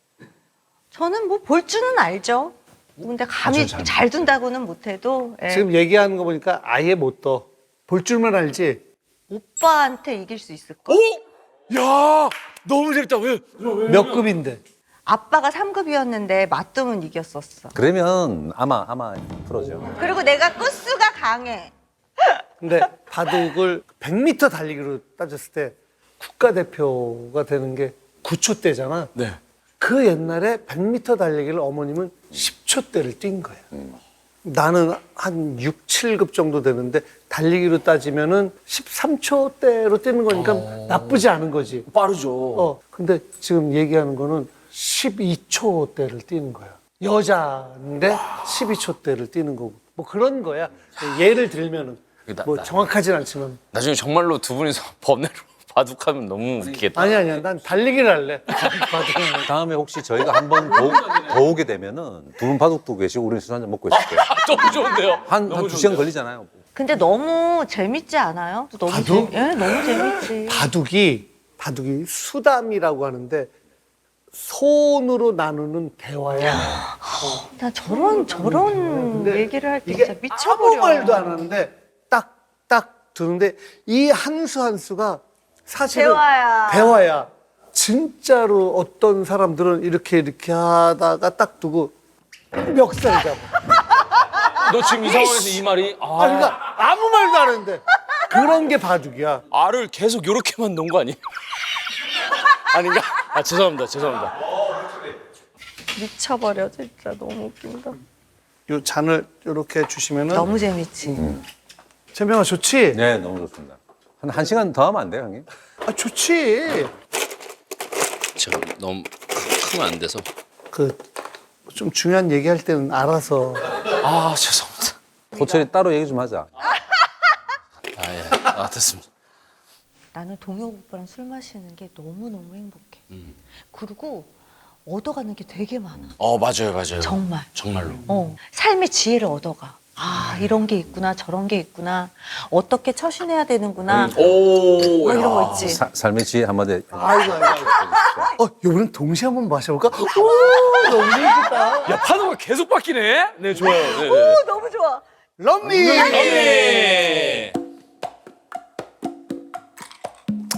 저는 뭐 볼 줄은 알죠. 근데 감히 잘 둔다고는 못해도 네. 지금 얘기하는 거 보니까 아예 못 떠. 볼 줄만 알지? 오빠한테 이길 수 있을 거. 야, 너무 재밌다. 왜? 몇 급인데? 아빠가 3급이었는데 맞으면 이겼었어. 그러면 아마 프로죠. 그리고 내가 끝수가 강해. 근데 바둑을 100m 달리기로 따졌을 때 국가대표가 되는 게 9초 대잖아. 네. 그 옛날에 100m 달리기를 어머님은 10초 대를 뛴 거야. 나는 한 6, 7급 정도 되는데 달리기로 따지면은 13초 대로 뛰는 거니까 나쁘지 않은 거지. 빠르죠. 근데 지금 얘기하는 거는 12초 대를 뛰는 거야. 여자인데 12초 대를 뛰는 거고. 뭐 그런 거야. 예를 들면은 뭐 정확하진 않지만. 나중에 정말로 두 분이서 범례로 바둑하면 너무 웃기겠다. 아니야. 난 달리기를 할래. 다음에 혹시 저희가 한 번 더 오게 되면은 두 분 바둑 두고 계시고 우리는 술 한잔 먹고 있을게요. 너무 좋은데요? 한 2시간 걸리잖아요. 근데 너무 재밌지 않아요? 너무 바둑? 예, 너무 재밌지. 바둑이 수담이라고 하는데 손으로 나누는 대화야. 나 저런 근데 얘기를 할 때 이게 진짜 미쳐버려. 아무 말도 안 하는데 딱 드는데 이 한 수 한 수가 사실은 대화야. 진짜로 어떤 사람들은 이렇게 하다가 딱 두고 멱살 잡아. 너 지금 이 상황에서 이 말이 그러니까 아무 말도 안 하는데 그런 게 바둑이야. 알을 계속 요렇게만 놓은 거 아니에요? 아닌가? 아 죄송합니다. 미쳐버려 진짜 너무 웃긴다. 요 잔을 이렇게 주시면은 너무 재밌지. 재명아 좋지? 네, 너무 좋습니다. 한 시간 더 하면 안 돼요, 형님? 아 좋지. 제가 너무 크면 안 돼서. 그 좀 중요한 얘기할 때는 알아서. 아 죄송합니다. 호철이 따로 얘기 좀 하자. 아 됐습니다. 나는 동혁 오빠랑 술 마시는 게 너무너무 행복해. 그리고 얻어가는 게 되게 많아. 맞아요. 정말. 정말로. 삶의 지혜를 얻어가. 아, 이런 게 있구나, 저런 게 있구나. 어떻게 처신해야 되는구나. 뭐 이런 거 있지. 삶의 지혜 한마디. 아이고. 이번엔 동시에 한번 마셔볼까? 오, 너무 재밌겠다. 야, 파도가 계속 바뀌네. 네, 좋아요. 네, 네. 오, 너무 좋아. 럼미. 네.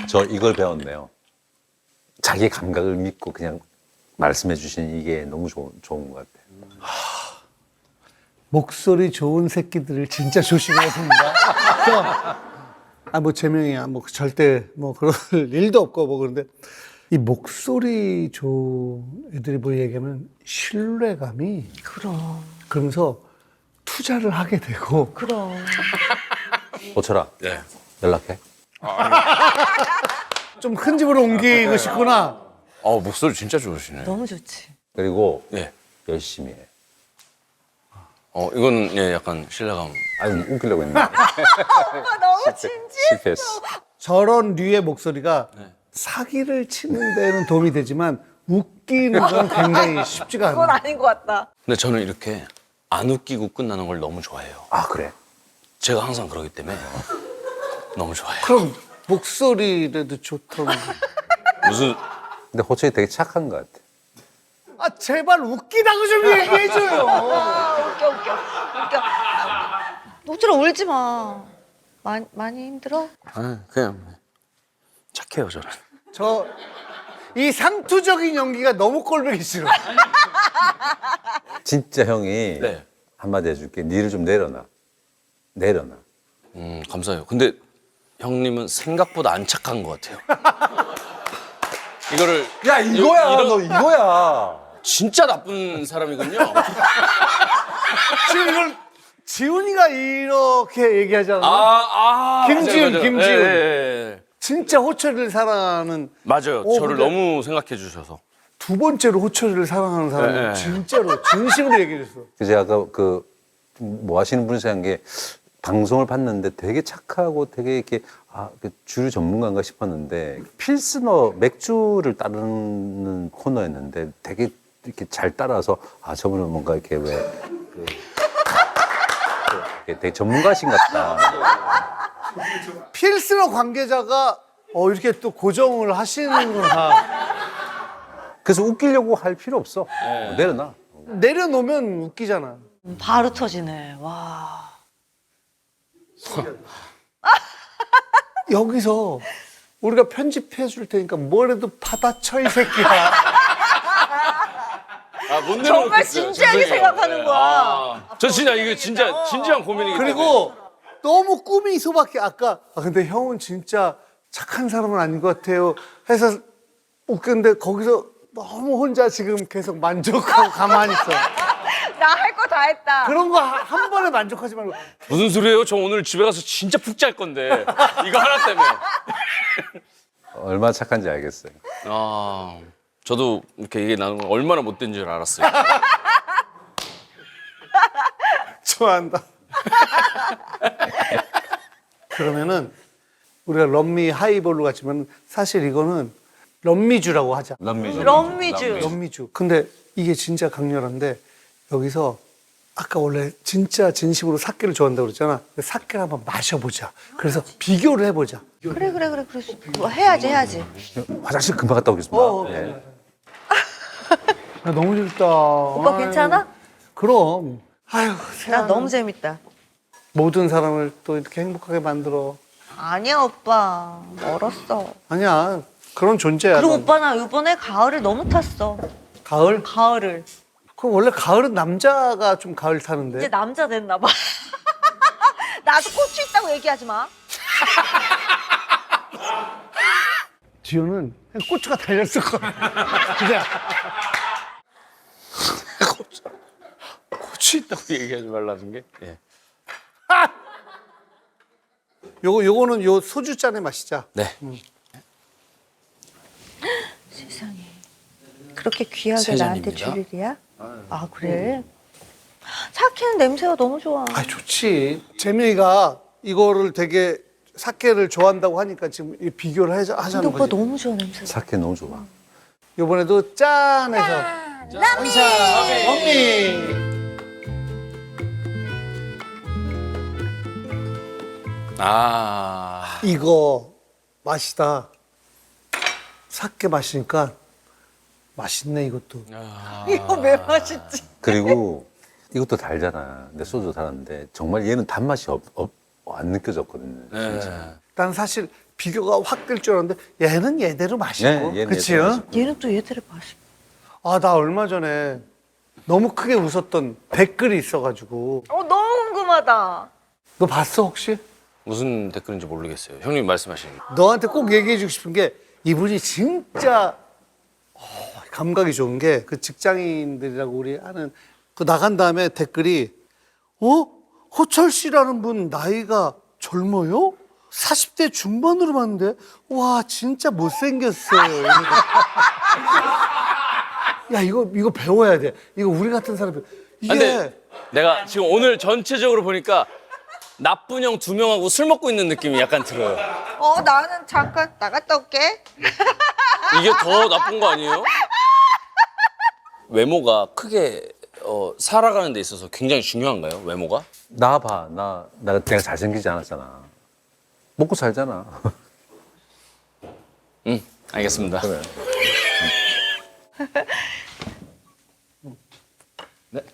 저 이걸 배웠네요. 자기 감각을 믿고 그냥 말씀해 주신 이게 너무 좋은 것 같아요. 목소리 좋은 새끼들을 진짜 조심해야 됩니다. 뭐 제명이야. 뭐 절대 뭐 그럴 일도 없고 뭐 그런데 이 목소리 좋은 애들이 뭐 얘기하면 신뢰감이 그럼. 그러면서 투자를 하게 되고 그럼. 호철아, 네. 연락해. 좀 큰 집으로 옮기고 싶구나. 목소리 진짜 좋으시네. 너무 좋지. 그리고 예. 열심히 해. 이건 약간 신뢰감. 아니 웃기려고 했는데 너무 진지해. 실패했어. 저런 류의 목소리가 네. 사기를 치는 데는 도움이 되지만 웃기는 건 굉장히 쉽지가 그건 않아. 아닌 것 같다. 근데 저는 이렇게 안 웃기고 끝나는 걸 너무 좋아해요. 아 그래? 제가 항상 그러기 때문에 너무 좋아해요. 그럼 목소리라도 좋다고. 무슨 근데 호철이 되게 착한 것 같아. 아 제발 웃기다고 좀 얘기해줘요. 웃겨. 노트라 울지 마. 많이 힘들어? 그냥 착해요 저는. 저 이 상투적인 연기가 너무 꼴보기 싫어. 진짜 형이 네. 한마디 해줄게. 니를 좀 내려놔. 감사해요. 근데 형님은 생각보다 안 착한 것 같아요. 이거를 야 이거야. 이런- 너 이거야. 진짜 나쁜 사람이군요. 지금 이걸 지훈이가 이렇게 얘기하잖아. 김지훈, 맞아요. 김지훈. 예. 진짜 호철이를 사랑하는 맞아요. 오, 저를 근데- 너무 생각해 주셔서. 두 번째로 호철이를 사랑하는 사람은 네. 진짜로 진심으로 얘기해줬어. 그래서 제가 아까 뭐 하시는 분이 생각한 게 방송을 봤는데 되게 착하고 되게 이렇게 주류 전문가인가 싶었는데 필스너 맥주를 따르는 코너였는데 되게 이렇게 잘 따라서 저분은 뭔가 이렇게 되게 전문가신 것 같다. 필스너 관계자가 이렇게 또 고정을 하시는구나. 그래서 웃기려고 할 필요 없어. 내려놔. 내려놓으면 웃기잖아. 바로 터지네. 와. 여기서 우리가 편집해 줄 테니까 뭐래도 받아쳐 이 새끼야. 못 내려놓겠어요. 정말 진지하게 죄송해요. 생각하는 거야. 저 진짜 이거 진짜 진지한 고민이기 때문에. 그리고 너무 꿈이 소박해. 아까 근데 형은 진짜 착한 사람은 아닌 것 같아요 해서 웃겼는데 거기서 너무 혼자 지금 계속 만족하고 가만히 있어. 나 할 거 다 했다. 그런 거 한 번에 만족하지 말고. 무슨 소리예요? 저 오늘 집에 가서 진짜 푹 잘 건데 이거 하나 때문에. 얼마나 착한지 알겠어요. 저도 이렇게 얘기 나누는 건 얼마나 못된 줄 알았어요. 좋아한다. 그러면은 우리가 럼미 하이볼로 갔지만 사실 이거는 럼미주라고 하자. 럼미주. 럼미주. 근데 이게 진짜 강렬한데 여기서 아까 원래 진짜 진심으로 사케를 좋아한다고 그랬잖아. 사케를 한번 마셔보자. 그래서 비교를 해보자. 그래. 그거 해야지. 화장실 금방 갔다 오겠습니다. 예. 너무 재밌다. 오빠 괜찮아? 그럼. 아유, 나 너무 재밌다. 모든 사람을 또 이렇게 행복하게 만들어. 아니야 오빠. 멀었어. 아니야. 그런 존재야. 그리고 넌. 오빠 나 이번에 가을을 너무 탔어. 가을? 가을을. 그럼 원래 가을은 남자가 좀 가을 타는데. 이제 남자 됐나 봐. 나도 고추 있다고 얘기하지 마. 지효는 그냥 고추가 달렸을 거야. 그냥. 고치 있다고 얘기하지 말라는 게. 예. 요거는 요 소주 잔에 마시자. 네. 세상에. 그렇게 귀하게 세 나한테 잔입니다. 줄 일이야? 그래? 사케는 냄새가 너무 좋아. 좋지. 재민이가 이거를 되게 사케를 좋아한다고 하니까 지금 이 비교를 근데 하자는 오빠 거지. 너무 좋아 냄새가. 사케 너무 좋아. 요번에도 짠해서. 럼미. 이거 맛이다. 사케 마시니까 맛있네 이것도. 이거 왜 맛있지? 그리고 이것도 달잖아. 근데 소주 달았는데 정말 얘는 단맛이 안 느껴졌거든요. 진짜. 난 사실 비교가 확 될 줄 알았는데 얘는 얘대로 맛있고. 네, 얘는 그치? 얘대로 맛있고. 얘는 또 얘들의 맛이. 나 얼마 전에 너무 크게 웃었던 댓글이 있어가지고. 너무 궁금하다. 너 봤어 혹시? 무슨 댓글인지 모르겠어요. 형님 말씀하시는 거. 너한테 꼭 얘기해주고 싶은 게 이분이 진짜 감각이 좋은 게 그 직장인들이라고 우리 하는 그 나간 다음에 댓글이 호철 씨라는 분 나이가 젊어요? 40대 중반으로 봤는데 와 진짜 못생겼어요. 야 이거 배워야 돼. 이거 우리 같은 사람이 이게 근데 내가 지금 오늘 전체적으로 보니까 나쁜 형 2명하고 술 먹고 있는 느낌이 약간 들어요. 나는 잠깐 나갔다 올게. 이게 더 나쁜 거 아니에요? 외모가 크게 살아가는 데 있어서 굉장히 중요한가요? 외모가? 나 봐. 내가 잘생기지 않았잖아. 먹고 살잖아. 알겠습니다. 그래.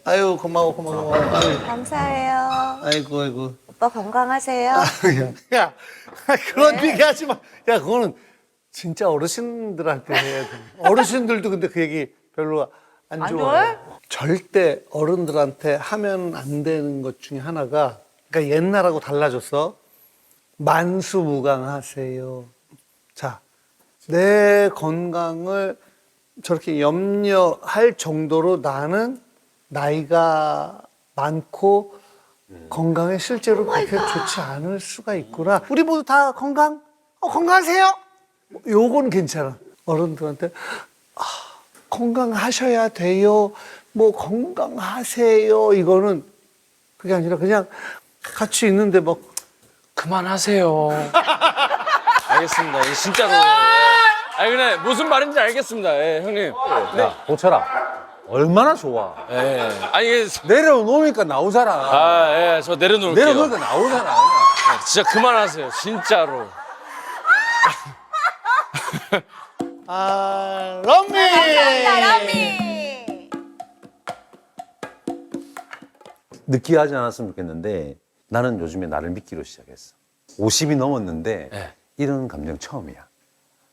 아유 고마워. 아유, 감사해요. 아이고. 오빠 건강하세요. 야 그런 얘기 하지 마. 야 그거는 진짜 어르신들한테 해야 돼. 어르신들도 근데 그 얘기 별로 안 안 좋아해. 좋아해? 절대 어른들한테 하면 안 되는 것 중에 하나가 그러니까 옛날하고 달라졌어. 만수무강하세요. 자, 내 건강을 저렇게 염려할 정도로 나는 나이가 많고 건강에 실제로 그렇게 좋지 않을 수가 있구나. 우리 모두 다 건강하세요? 요건 괜찮아. 어른들한테 건강하셔야 돼요. 뭐 건강하세요. 이거는 그게 아니라 그냥 같이 있는데 막 그만하세요. 알겠습니다. 예, 진짜로. 예. 아니 근데 무슨 말인지 알겠습니다. 예, 형님. 야, 보철아. 얼마나 좋아. 예. 아니 이게 내려놓으니까 나오잖아. 아, 예, 저 내려놓을게요. 내려놓으니까 나오잖아. 진짜 그만하세요. 진짜로. 럼미. 느끼하지 않았으면 좋겠는데 나는 요즘에 나를 믿기로 시작했어. 50이 넘었는데 네. 이런 감정 처음이야.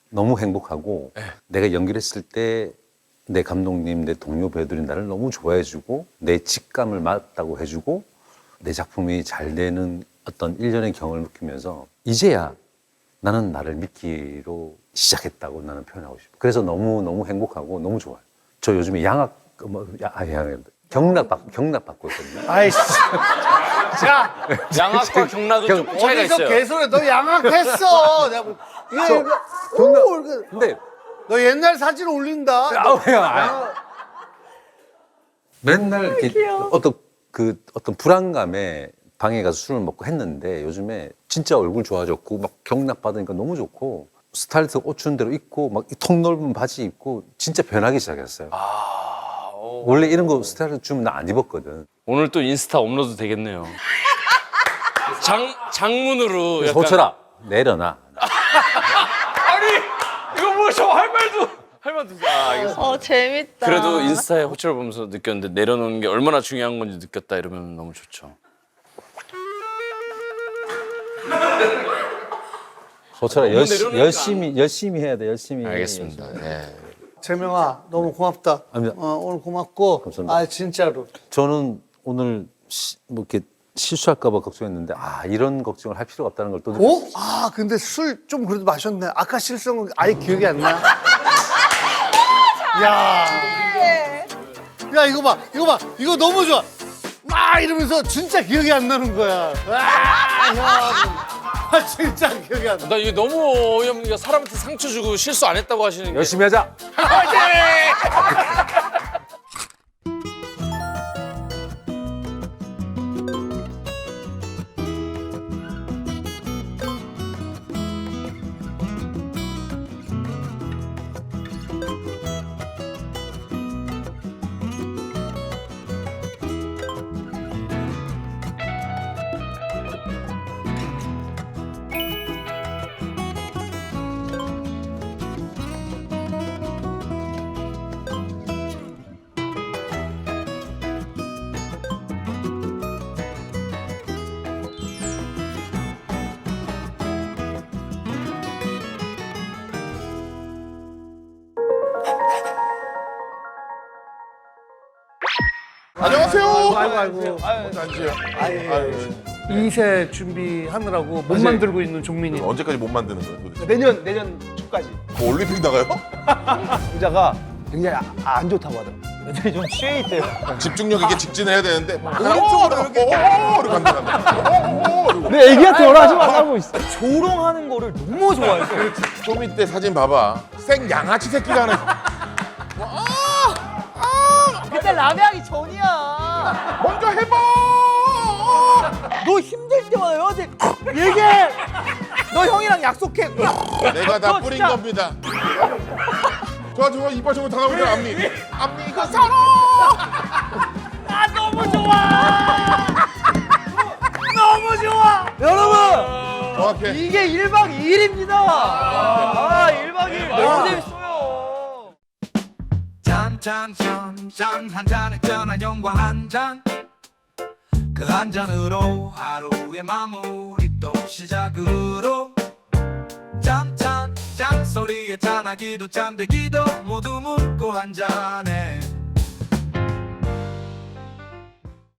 너무 행복하고 네. 내가 연기를 했을 때 내 감독님, 내 동료 배우들이 나를 너무 좋아해주고 내 직감을 맞다고 해주고 내 작품이 잘 되는 어떤 일련의 경험을 느끼면서 이제야 나는 나를 믿기로 시작했다고 나는 표현하고 싶어. 그래서 너무 행복하고 너무 좋아요. 저 요즘에 양악, 경락 받고 있거든요. 아이씨. 자, 양악과 경락은 조금 차이가 어디서 있어요. 개소리 너 양악했어. 내가 뭐, 근데 너 옛날 사진 올린다. 맨날 이렇게 어떤 불안감에 방에 가서 술을 먹고 했는데 요즘에 진짜 얼굴 좋아졌고 막 경락 받으니까 너무 좋고 스타일리스트 옷 주는 대로 입고 막 통 넓은 바지 입고 진짜 변하기 시작했어요. 원래 이런 거 스타일리스트 주면 나 안 입었거든. 오늘 또 인스타 업로드 되겠네요. 장문으로 약간. 보철아 내려놔. 아니 이거 뭐 저 할 말도 알겠습니다. 재밌다. 그래도 인스타에 호철을 보면서 느꼈는데 내려놓는 게 얼마나 중요한 건지 느꼈다 이러면 너무 좋죠. 보철아 너무 내려놓으니까 열심히 해야 돼. 열심히. 알겠습니다. 예. 재명아, 너무 고맙다. 아닙니다. 오늘 고맙고. 감사합니다. 아, 진짜로. 저는 오늘 뭐 이렇게 실수할까 봐 걱정했는데 이런 걱정을 할 필요가 없다는 걸 또 느꼈어요. 어? 아, 근데 술 좀 그래도 마셨네. 아까 실수한 거 아예 기억이 안 나. 야. 야, 이거 봐. 이거 너무 좋아. 막 이러면서 진짜 기억이 안 나는 거야. 진짜 기억이 안 나. 나 이게 너무 어이없는 사람한테 상처 주고 실수 안 했다고 하시는 게. 열심히 하자. 안녕하세요. 아이고. 앉으세요. 아유. 2세 준비하느라고 못 만들고 있는 종민이. 언제까지 못 만드는 거예요? 도대체? 내년 초까지 뭐 올림픽 나가요? 의자가 굉장히 안 좋다고 하더라고요. 애들이 좀 취해 있대요. 집중력 있게 직진해야 되는데 오른쪽으로 이렇게 간다. 근데 애기한테 뭐라 하지 말라고 있어. 조롱하는 거를 너무 좋아해서. 좀 이때 사진 봐봐. 생 양아치 새끼가 하나. 그때 라면하기 전이야. 먼저 해봐. 너 힘들 때마다 여한테 얘기해. 너 형이랑 약속해. 내가 다 뿌린 진짜. 겁니다. 좋아 이빨 저거 다 나오잖아 앞니가 살아. 아 너무 좋아. 너무 좋아. 여러분 정확해. 이게 1박 2일입니다. 1박 2일 너무 재밌어요. 짠 한 잔에 전한 영광 한 잔. 그 한 잔으로 하루의 마무리 또 시작으로 짠 소리에 짠하기도 짠되기도 모두 묻고 한 잔에